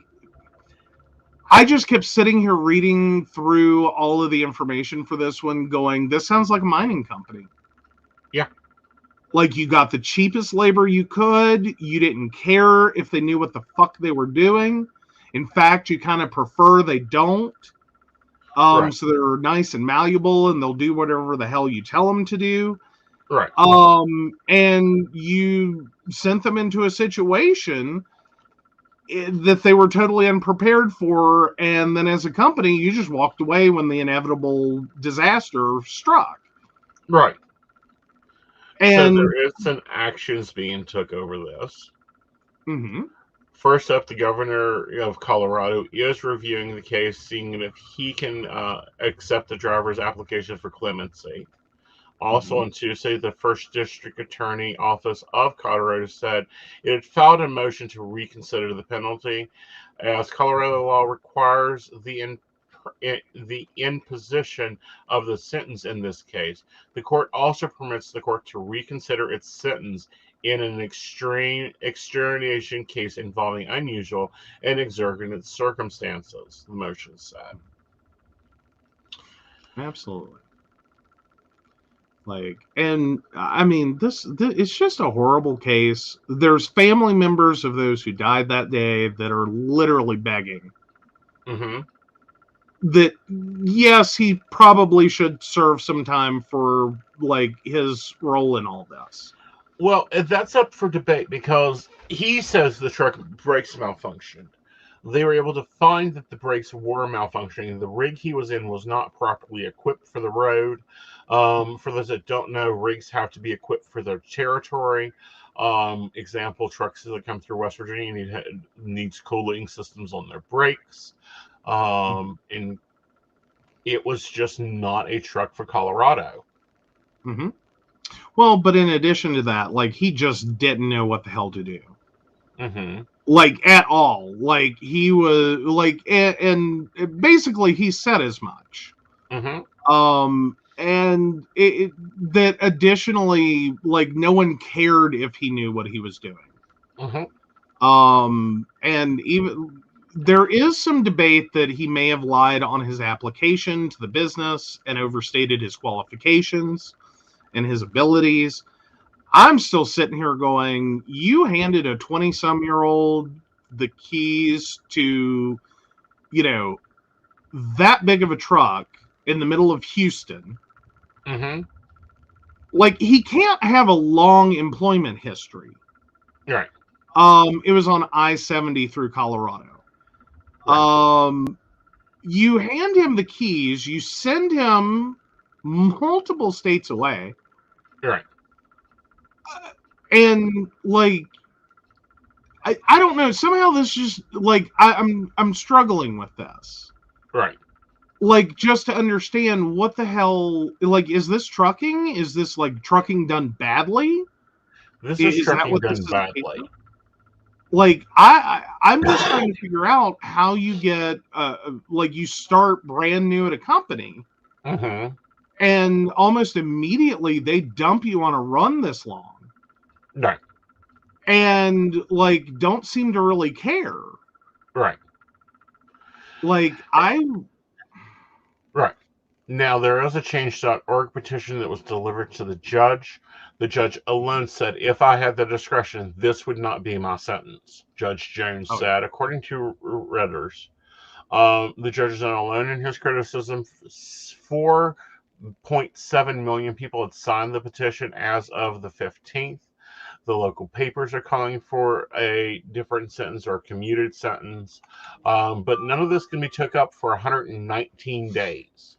I just kept sitting here reading through all of the information for this one going, this sounds like a mining company. Yeah. Like, you got the cheapest labor you could. You didn't care if they knew what the fuck they were doing. In fact, you kind of prefer they don't. Right. So they're nice and malleable and they'll do whatever the hell you tell them to do. Right. And you sent them into a situation that they were totally unprepared for, and then as a company you just walked away when the inevitable disaster struck. Right. And so there is some actions being took over this. Mhm. First up, the governor of Colorado is reviewing the case, seeing if he can accept the driver's application for clemency. Also on Tuesday, the First District Attorney Office of Colorado said it had filed a motion to reconsider the penalty, as Colorado law requires the imposition of the sentence in this case. The court also permits the court to reconsider its sentence in an extreme extenuation case involving unusual and exigent circumstances, the motion said. Absolutely. And I mean, this it's just a horrible case. There's family members of those who died that day that are literally begging Mm-hmm. that, yes, he probably should serve some time for his role in all this. Well, that's up for debate because he says the truck brakes malfunctioned. They were able to find that the brakes were malfunctioning. The rig he was in was not properly equipped for the road. For those that don't know, rigs have to be equipped for their territory. Example, trucks that come through West Virginia needs cooling systems on their brakes. And it was just not a truck for Colorado. Mm-hmm. Well, but in addition to that, he just didn't know what the hell to do. Mm-hmm. At all. He was and basically he said as much. Mm-hmm. And that additionally, no one cared if he knew what he was doing. Mm-hmm. And even there is some debate that he may have lied on his application to the business and overstated his qualifications and his abilities. I'm still sitting here going, you handed a 20-some-year-old the keys to, that big of a truck in the middle of Houston. Mm-hmm. He can't have a long employment history. Right. It was on I-70 through Colorado. Right. You hand him the keys, you send him multiple states away. Right. And I don't know, somehow this just I'm struggling with this. Right. Just to understand what the hell, is this trucking? Is this trucking done badly? This is trucking what done this is badly. I'm just trying to figure out how you get you start brand new at a company, Mm-hmm. and almost immediately they dump you on a run this long. Right. And don't seem to really care. Right. Right. Now, there is a change.org petition that was delivered to the judge. The judge alone said, if I had the discretion, this would not be my sentence, Judge Jones said, according to Reuters. The judge is not alone in his criticism. 4.7 million people had signed the petition as of the 15th. The local papers are calling for a different sentence or a commuted sentence. But none of this can be took up for 119 days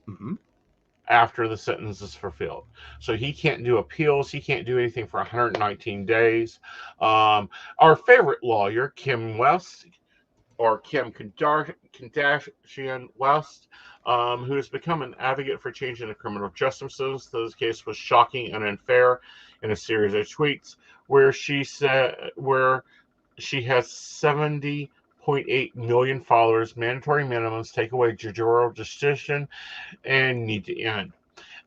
Mm-hmm. after the sentence is fulfilled. So he can't do appeals. He can't do anything for 119 days. Our favorite lawyer, Kim West, or Kim Kardashian West, who has become an advocate for changing the criminal justice system. So this case was shocking and unfair in a series of tweets where she has 70.8 million followers. Mandatory minimums take away judicial decision and need to end.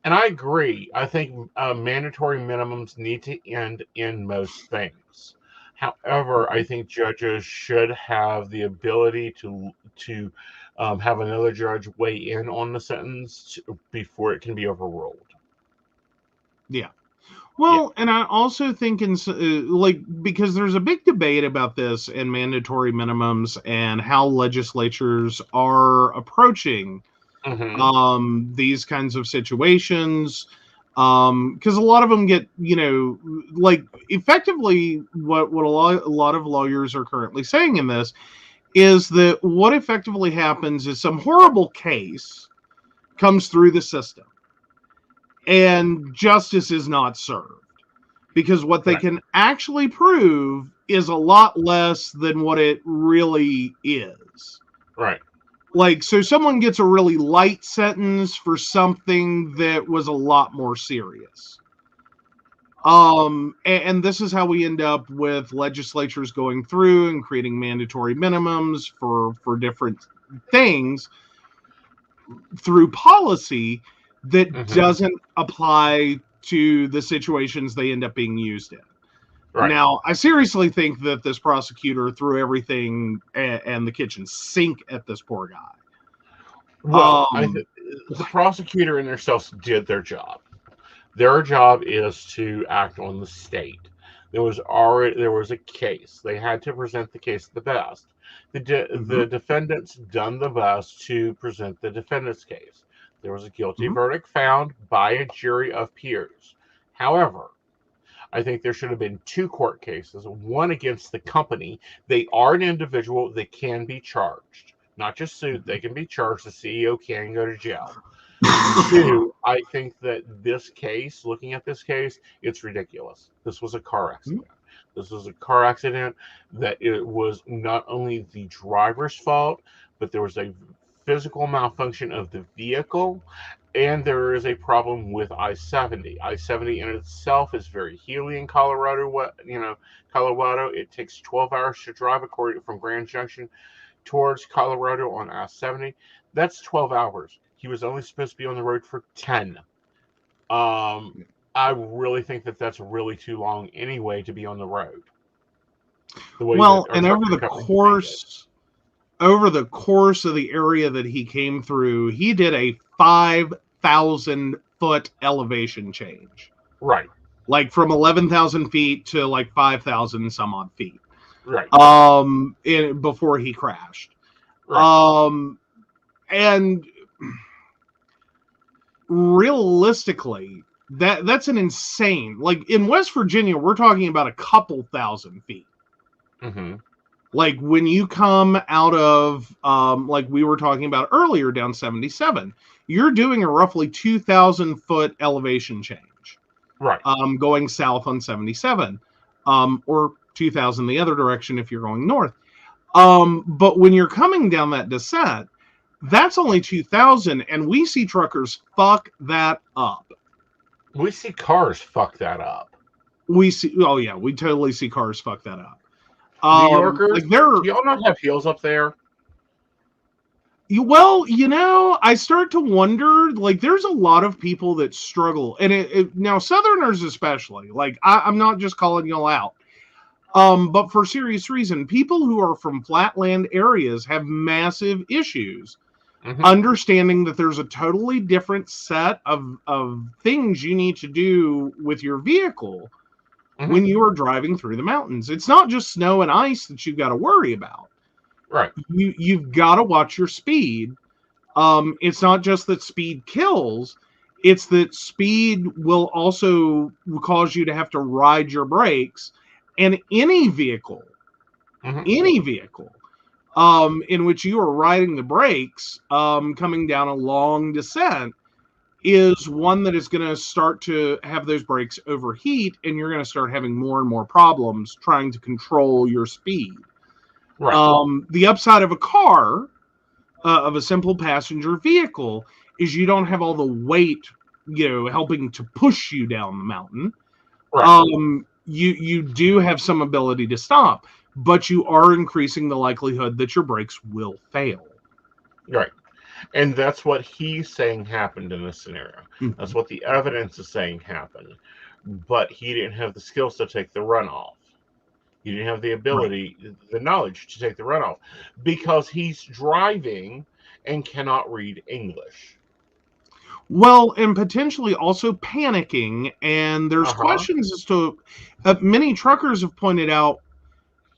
And I agree. I think mandatory minimums need to end in most things. However, I think judges should have the ability to have another judge weigh in on the sentence before it can be overruled. Yeah. Well, and I also think because there's a big debate about this and mandatory minimums and how legislatures are approaching these kinds of situations. Because a lot of them get, effectively what a lot of lawyers are currently saying in this is that what effectively happens is some horrible case comes through the system and justice is not served because what they can actually prove is a lot less than what it really is. Right. Like, so someone gets a really light sentence for something that was a lot more serious. And this is how we end up with legislatures going through and creating mandatory minimums for different things through policy that doesn't apply to the situations they end up being used in. Right. Now, I seriously think that this prosecutor threw everything and the kitchen sink at this poor guy. Well, the prosecutor and themselves did their job. Their job is to act on the state. There was a case. They had to present the case the best. The defendants done the best to present the defendant's case. There was a guilty verdict found by a jury of peers. However, I think there should have been two court cases, one against the company. They are an individual. They can be charged. Not just sued. They can be charged. The CEO can go to jail. Two, I think that this case, looking at this case, it's ridiculous. This was a car accident. This was a car accident that it was not only the driver's fault, but there was a physical malfunction of the vehicle, and there is a problem with I-70. I-70 in itself is very hilly in Colorado. Colorado. It takes 12 hours to drive from Grand Junction towards Colorado on I-70. That's 12 hours. He was only supposed to be on the road for 10. I really think that that's really too long anyway to be on the road. And over the course of the area that he came through, he did a 5,000 foot elevation change. Right. Like from 11,000 feet to like 5,000 some odd feet. Right. Before he crashed. Right. And realistically, that's an insane, like in West Virginia, we're talking about a couple thousand feet. Like when you come out of, like we were talking about earlier down 77, you're doing a roughly 2,000 foot elevation change. Right. Going south on 77, or 2,000 the other direction if you're going north. But when you're coming down that descent, that's only 2,000, and we see truckers fuck that up. We see cars fuck that up. We totally see cars fuck that up. New Yorkers, do y'all not have hills up there? Well, I start to wonder, like, there's a lot of people that struggle, and now Southerners especially, like, I'm not just calling y'all out, but for serious reason, people who are from flatland areas have massive issues understanding that there's a totally different set of things you need to do with your vehicle when you are driving through the mountains. It's not just snow and ice that you've got to worry about. Right. You've got to watch your speed. It's not just that speed kills. It's that speed will also cause you to have to ride your brakes, and any vehicle in which you are riding the brakes coming down a long descent is one that is going to start to have those brakes overheat, and you're going to start having more and more problems trying to control your speed. Right. The upside of a car, of a simple passenger vehicle, is you don't have all the weight, helping to push you down the mountain. Right. You do have some ability to stop, but you are increasing the likelihood that your brakes will fail. Right. And that's what he's saying happened in this scenario. That's what the evidence is saying happened. But he didn't have the skills to take the runoff. He didn't have the ability, the knowledge to take the runoff because he's driving and cannot read English. Well, and potentially also panicking. And there's questions as to, many truckers have pointed out,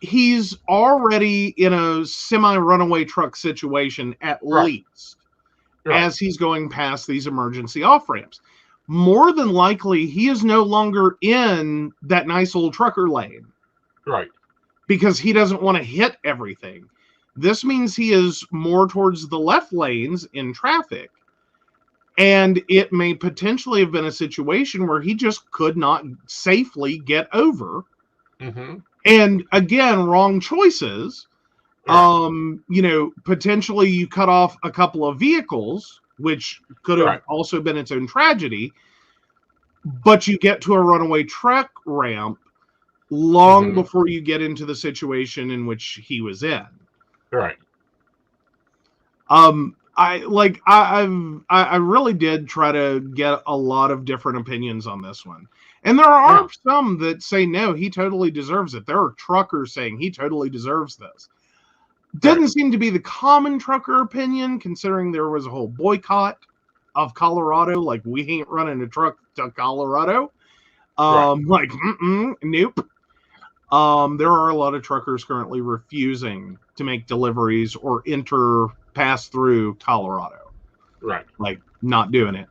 he's already in a semi-runaway truck situation at least, as he's going past these emergency off-ramps. More than likely, he is no longer in that nice old trucker lane. Right. Because he doesn't want to hit everything. This means he is more towards the left lanes in traffic. And it may potentially have been a situation where he just could not safely get over. And again, wrong choices. Potentially you cut off a couple of vehicles, which could have also been its own tragedy. But you get to a runaway truck ramp long before you get into the situation in which he was in. Right. I really did try to get a lot of different opinions on this one. And there are some that say, no, he totally deserves it. There are truckers saying he totally deserves this. Doesn't seem to be the common trucker opinion, considering there was a whole boycott of Colorado. Like, we ain't running a truck to Colorado. Nope. There are a lot of truckers currently refusing to make deliveries or pass through Colorado. Right. Like, not doing it.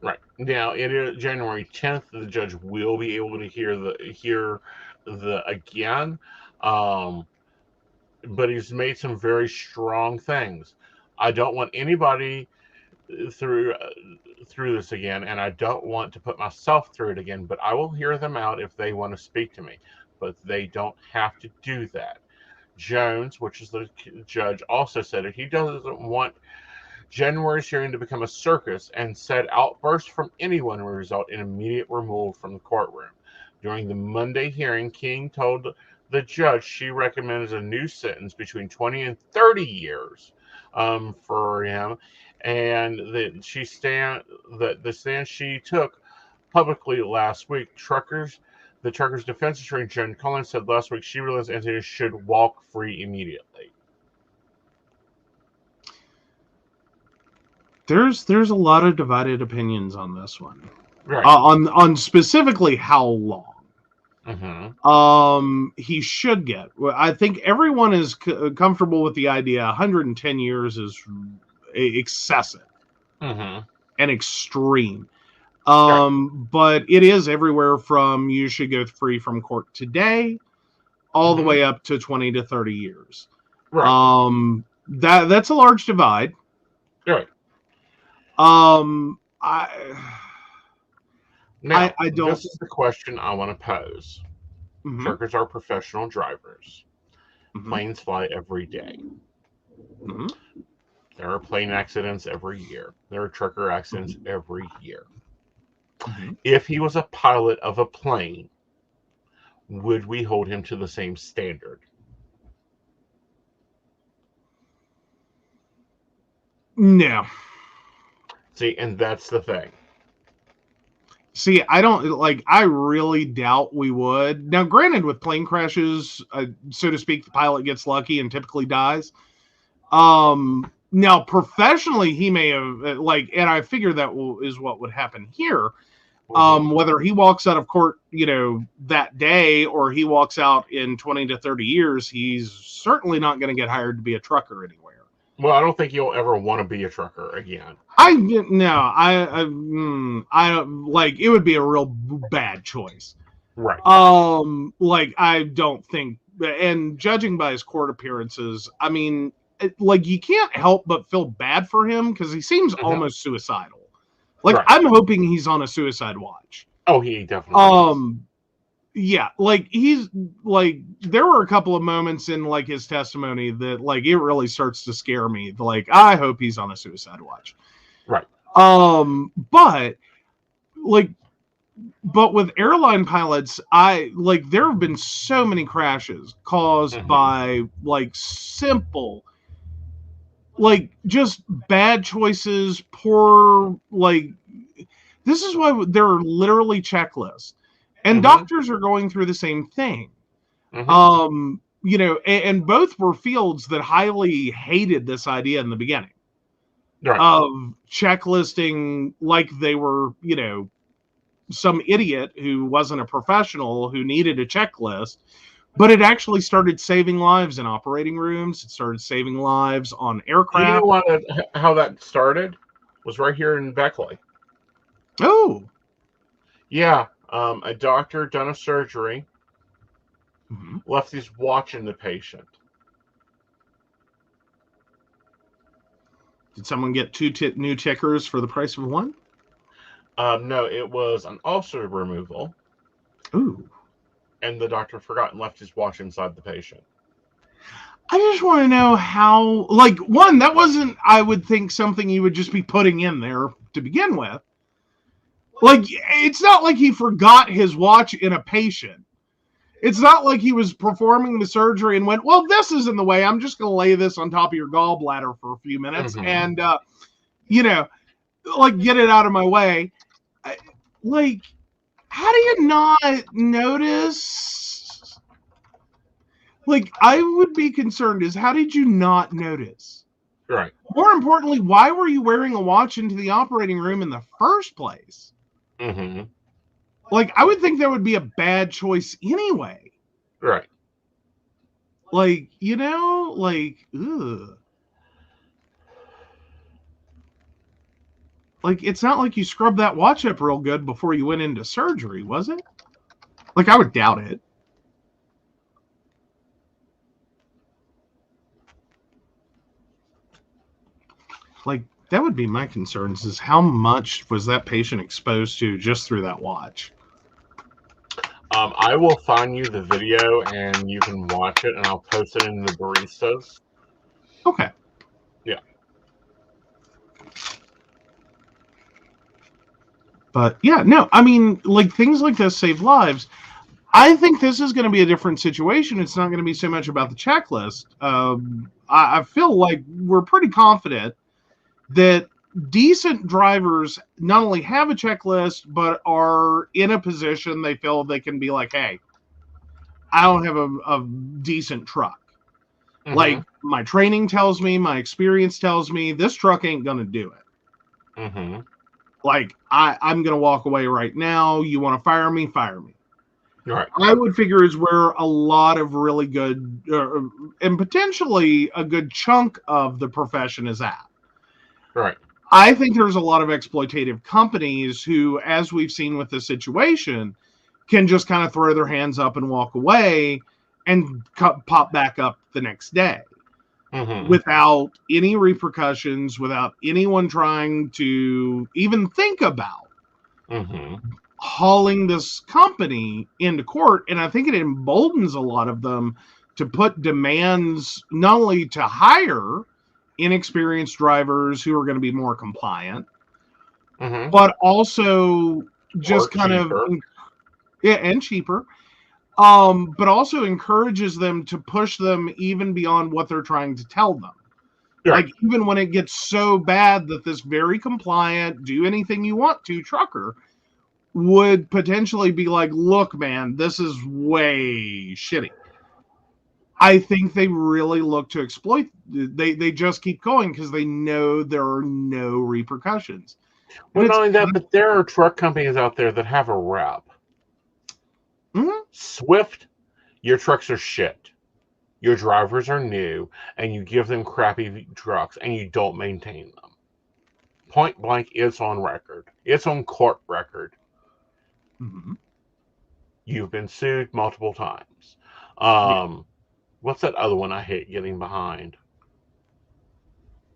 Right. Now, it is January 10th. The judge will be able to hear the again. But he's made some very strong things. I don't want anybody through this again, and I don't want to put myself through it again, but I will hear them out if they want to speak to me. But they don't have to do that. Jones, which is the judge, also said that he doesn't want January's hearing to become a circus, and said outbursts from anyone will result in immediate removal from the courtroom. During the Monday hearing, King told the judge she recommends a new sentence between 20 and 30 years for him, and that the stand she took publicly last week. The truckers' defense attorney Joan Collins said last week she realized Anthony should walk free immediately. There's a lot of divided opinions on this one. Right. On specifically how long. He should get. I think everyone is comfortable with the idea 110 years is excessive and extreme. But it is everywhere from you should go free from court today all the way up to 20 to 30 years. Right. That's a large divide. Right. I don't. This is the question I want to pose. Truckers are professional drivers. Planes fly every day. There are plane accidents every year. There are trucker accidents every year. If he was a pilot of a plane, would we hold him to the same standard? No. See, and that's the thing. See, I really doubt we would. Now, granted, with plane crashes, so to speak, the pilot gets lucky and typically dies. Now, professionally, he may have, and I figure that is what would happen here. Whether he walks out of court, that day, or he walks out in 20 to 30 years, he's certainly not going to get hired to be a trucker anywhere. Well, I don't think you'll ever want to be a trucker again. I don't like it would be a real bad choice. Right. Like I don't think, and judging by his court appearances, I mean, like you can't help but feel bad for him because he seems almost suicidal. Like Right. I'm hoping he's on a suicide watch. Oh, he definitely is. Yeah, like he's like there were a couple of moments in like his testimony that like it really starts to scare me. Like I hope he's on a suicide watch. Right. But with airline pilots, there have been so many crashes caused by like simple, like just bad choices, poor, like this is why there are literally checklists. And doctors are going through the same thing. You know, and both were fields that highly hated this idea in the beginning of checklisting like they were, you know, some idiot who wasn't a professional who needed a checklist. But it actually started saving lives in operating rooms. It started saving lives on aircraft. You know how that started? Was right here in Beckley. Oh. Yeah. A doctor done a surgery, left his watch in the patient. Did someone get two new tickers for the price of one? No, it was an ulcer removal. Ooh. And the doctor forgot and left his watch inside the patient. I just want to know how, like, one, that wasn't, I would think, something you would just be putting in there to begin with. Like, it's not like he forgot his watch in a patient. It's not like he was performing the surgery and went, well, this is in the way. I'm just going to lay this on top of your gallbladder for a few minutes and, you know, like, get it out of my way. Like, how do you not notice? Like, I would be concerned is how did you not notice? Right. More importantly, why were you wearing a watch into the operating room in the first place? Like, I would think that would be a bad choice anyway. Right. Like, you know, like, ugh. Like, it's not like you scrubbed that watch up real good before you went into surgery, was it? Like, I would doubt it. Like, that would be my concerns is how much was that patient exposed to just through that watch? I will find you the video and you can watch it and I'll post it in the baristas. Okay. Yeah. But yeah, no, I mean, like things like this save lives. I think this is going to be a different situation. It's not going to be so much about the checklist. I feel like we're pretty confident that decent drivers not only have a checklist, but are in a position they feel they can be like, hey, I don't have a decent truck. Like my training tells me, my experience tells me this truck ain't going to do it. Like I'm going to walk away right now. You want to fire me? Fire me. Right. I would figure is where a lot of really good and potentially a good chunk of the profession is at. Right. I think there's a lot of exploitative companies who, as we've seen with this situation, can just kind of throw their hands up and walk away and pop back up the next day without any repercussions, without anyone trying to even think about hauling this company into court. And I think it emboldens a lot of them to put demands not only to hire inexperienced drivers who are going to be more compliant, but also just kind of and cheaper, but also encourages them to push them even beyond what they're trying to tell them. Like even when it gets so bad that this very compliant, do anything you want to trucker would potentially be like, look, man, this is way shitty. I think they really look to exploit. They just keep going because they know there are no repercussions. Well, not only that, but there are truck companies out there that have a rep. Swift, your trucks are shit. your drivers are new, and you give them crappy trucks, and you don't maintain them. Point blank, it's on record. It's on court record. Mhm. You've been sued multiple times. What's that other one I hate getting behind?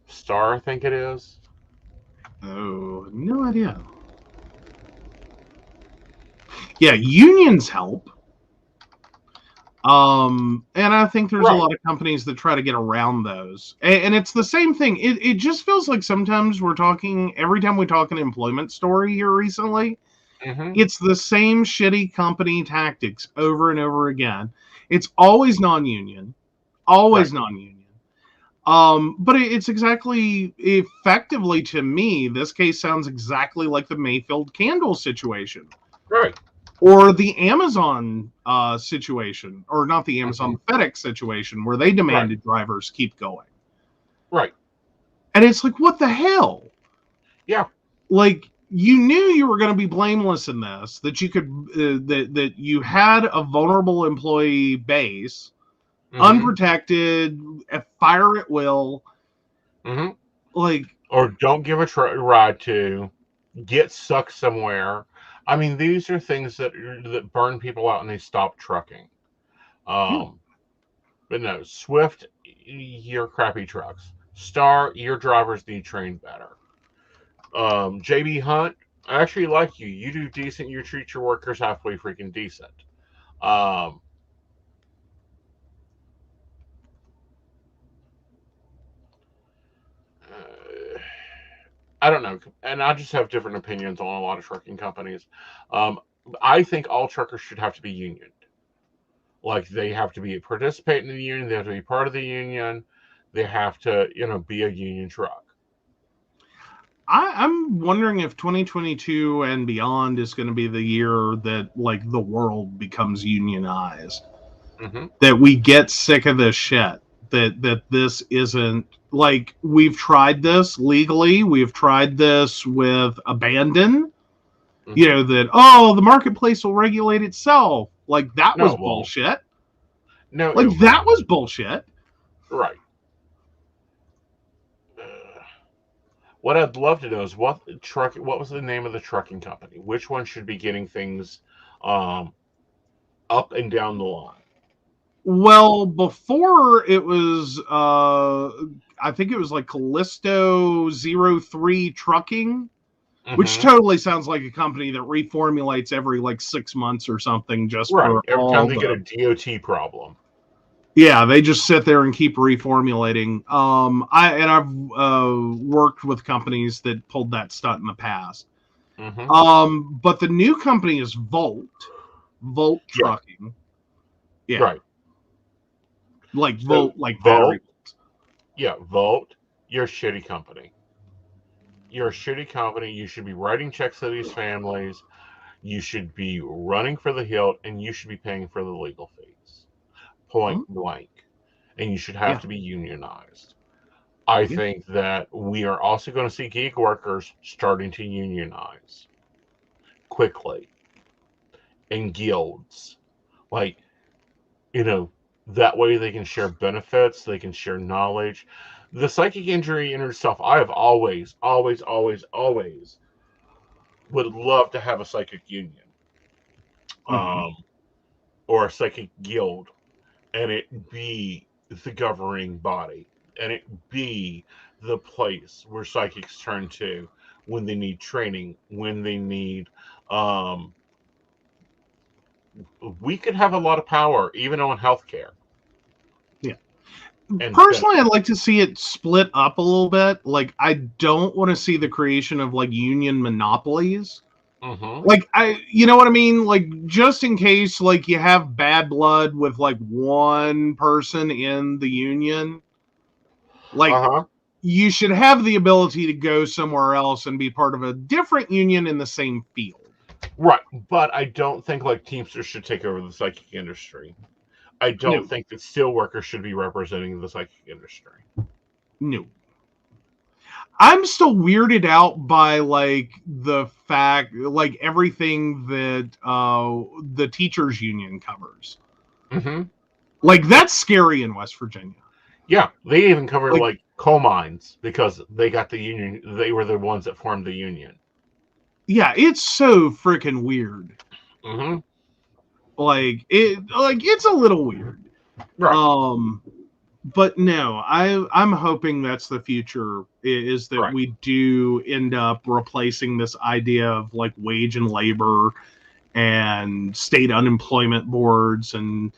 Star, I think it is. Oh, no idea. Yeah, unions help. And I think there's a Right. lot of companies that try to get around those. And it's the same thing. It just feels like sometimes every time we talk an employment story here recently, Mm-hmm. it's the same shitty company tactics over and over again. It's always non-union, always Right. non-union. But it's exactly, effectively, to me, this case sounds exactly like the Mayfield candle situation. Right. Or the Amazon situation, or not the Amazon, Mm-hmm. FedEx situation, where they demanded drivers keep going. Right. And it's like, what the hell? Yeah. Like, you knew you were going to be blameless in this, that you could, that you had a vulnerable employee base, Mm-hmm. unprotected, fire at will. Mm-hmm. Like, or don't give a ride to, get stuck somewhere. I mean, these are things that burn people out and they stop trucking. But no, Swift, your crappy trucks. Star, your drivers need trained better. JB Hunt, I actually like you. You do decent. You treat your workers halfway freaking decent. Um, uh, I don't know, and I just have different opinions on a lot of trucking companies. I think all truckers should have to be unioned. Like they have to be participating in the union. They have to be part of the union. They have to, be a union truck. I'm wondering if 2022 and beyond is going to be the year that, like, the world becomes unionized. Mm-hmm. That we get sick of this shit. That this isn't, like, we've tried this legally. We've tried this with abandon. Mm-hmm. That, the marketplace will regulate itself. Like, that No, was it won't. bullshit. No, Like, it that won't. was bullshit. Right. What I'd love to know is what was the name of the trucking company? Which one should be getting things up and down the line? Well, before it was, I think it was like Callisto 03 Trucking, which Mm-hmm. totally sounds like a company that reformulates every like 6 month or something just Right. for Every all time they get a DOT problem. Yeah, they just sit there and keep reformulating. I've worked with companies that pulled that stunt in the past. Mm-hmm. But the new company is Volt Trucking. Yeah. Right. Like So, Volt, like Volt. battery. Yeah, Volt. You're a shitty company. You're a shitty company. You should be writing checks to these families. You should be running for the hilt, and you should be paying for the legal fees. Point blank. And you should have Yeah. to be unionized. I Yeah. think that we are also going to see gig workers starting to unionize quickly in guilds. Like, that way they can share benefits, they can share knowledge. The psychic injury and stuff, I have always, always, always, always would love to have a psychic union. Or a psychic guild, and it be the governing body, and it be the place where psychics turn to when they need training, when they need. We could have a lot of power, even on healthcare. Yeah. And personally, I'd like to see it split up a little bit. Like, I don't want to see the creation of like union monopolies. Mm-hmm. Like, you know what I mean? Like, just in case, like, you have bad blood with like one person in the union, like, you should have the ability to go somewhere else and be part of a different union in the same field. Right, but I don't think like Teamsters should take over the psychic industry. I don't think that steelworkers should be representing the psychic industry. No. I'm still weirded out by like the fact, like everything that the teachers union covers. Mm-hmm. Like, that's scary in West Virginia. Yeah, they even cover Like- like coal mines because they got the union. They were the ones that formed the union. Yeah, it's so freaking weird. Mm-hmm. Like it's a little weird. Right. But no, I'm hoping that's the future, is that Right. we do end up replacing this idea of like wage and labor and state unemployment boards and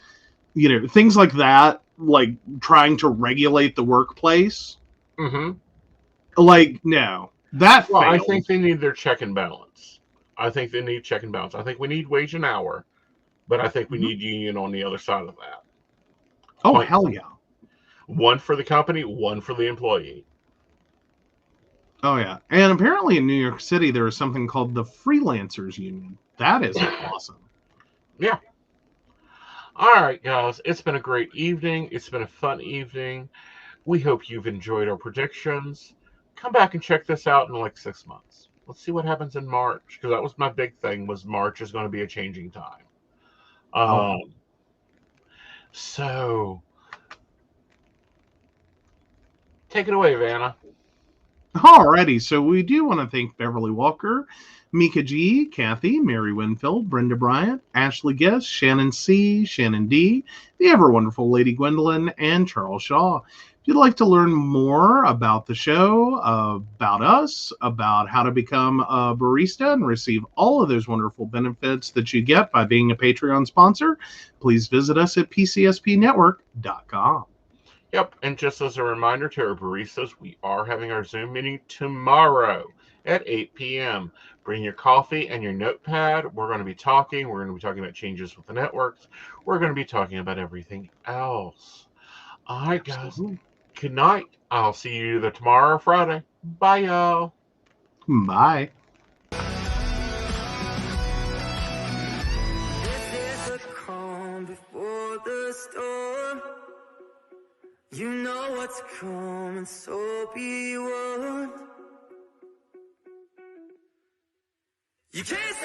things like that, like trying to regulate the workplace. Mm-hmm. Like, no, that Well, I failed. think they need their check and balance. I think they need check and balance. I think we need wage and hour, but I think we need union on the other side of that. Oh, Point hell blank. yeah. One for the company, one for the employee. Oh yeah. And apparently in New York City there is something called the Freelancers Union. That is awesome. Yeah. All right, guys. It's been a great evening. It's been a fun evening. We hope you've enjoyed our predictions. Come back and check this out in like 6 months. Let's see what happens in March, because that was my big thing, was March is going to be a changing time. So take it away, Vanna. Alrighty, so we do want to thank Beverly Walker, Mika G, Kathy, Mary Winfield, Brenda Bryant, Ashley Guest, Shannon C, Shannon D, the ever wonderful Lady Gwendolyn, and Charles Shaw. If you'd like to learn more about the show, about us, about how to become a barista and receive all of those wonderful benefits that you get by being a Patreon sponsor, please visit us at PCSPnetwork.com. Yep, and just as a reminder to our baristas, we are having our Zoom meeting tomorrow at 8 p.m. Bring your coffee and your notepad. We're going to be talking. We're going to be talking about changes with the networks. We're going to be talking about everything else. All right, guys. Absolutely. Good night. I'll see you either tomorrow or Friday. Bye, y'all. Bye. This is the calm before the storm. You know what's coming, so be warned. You can't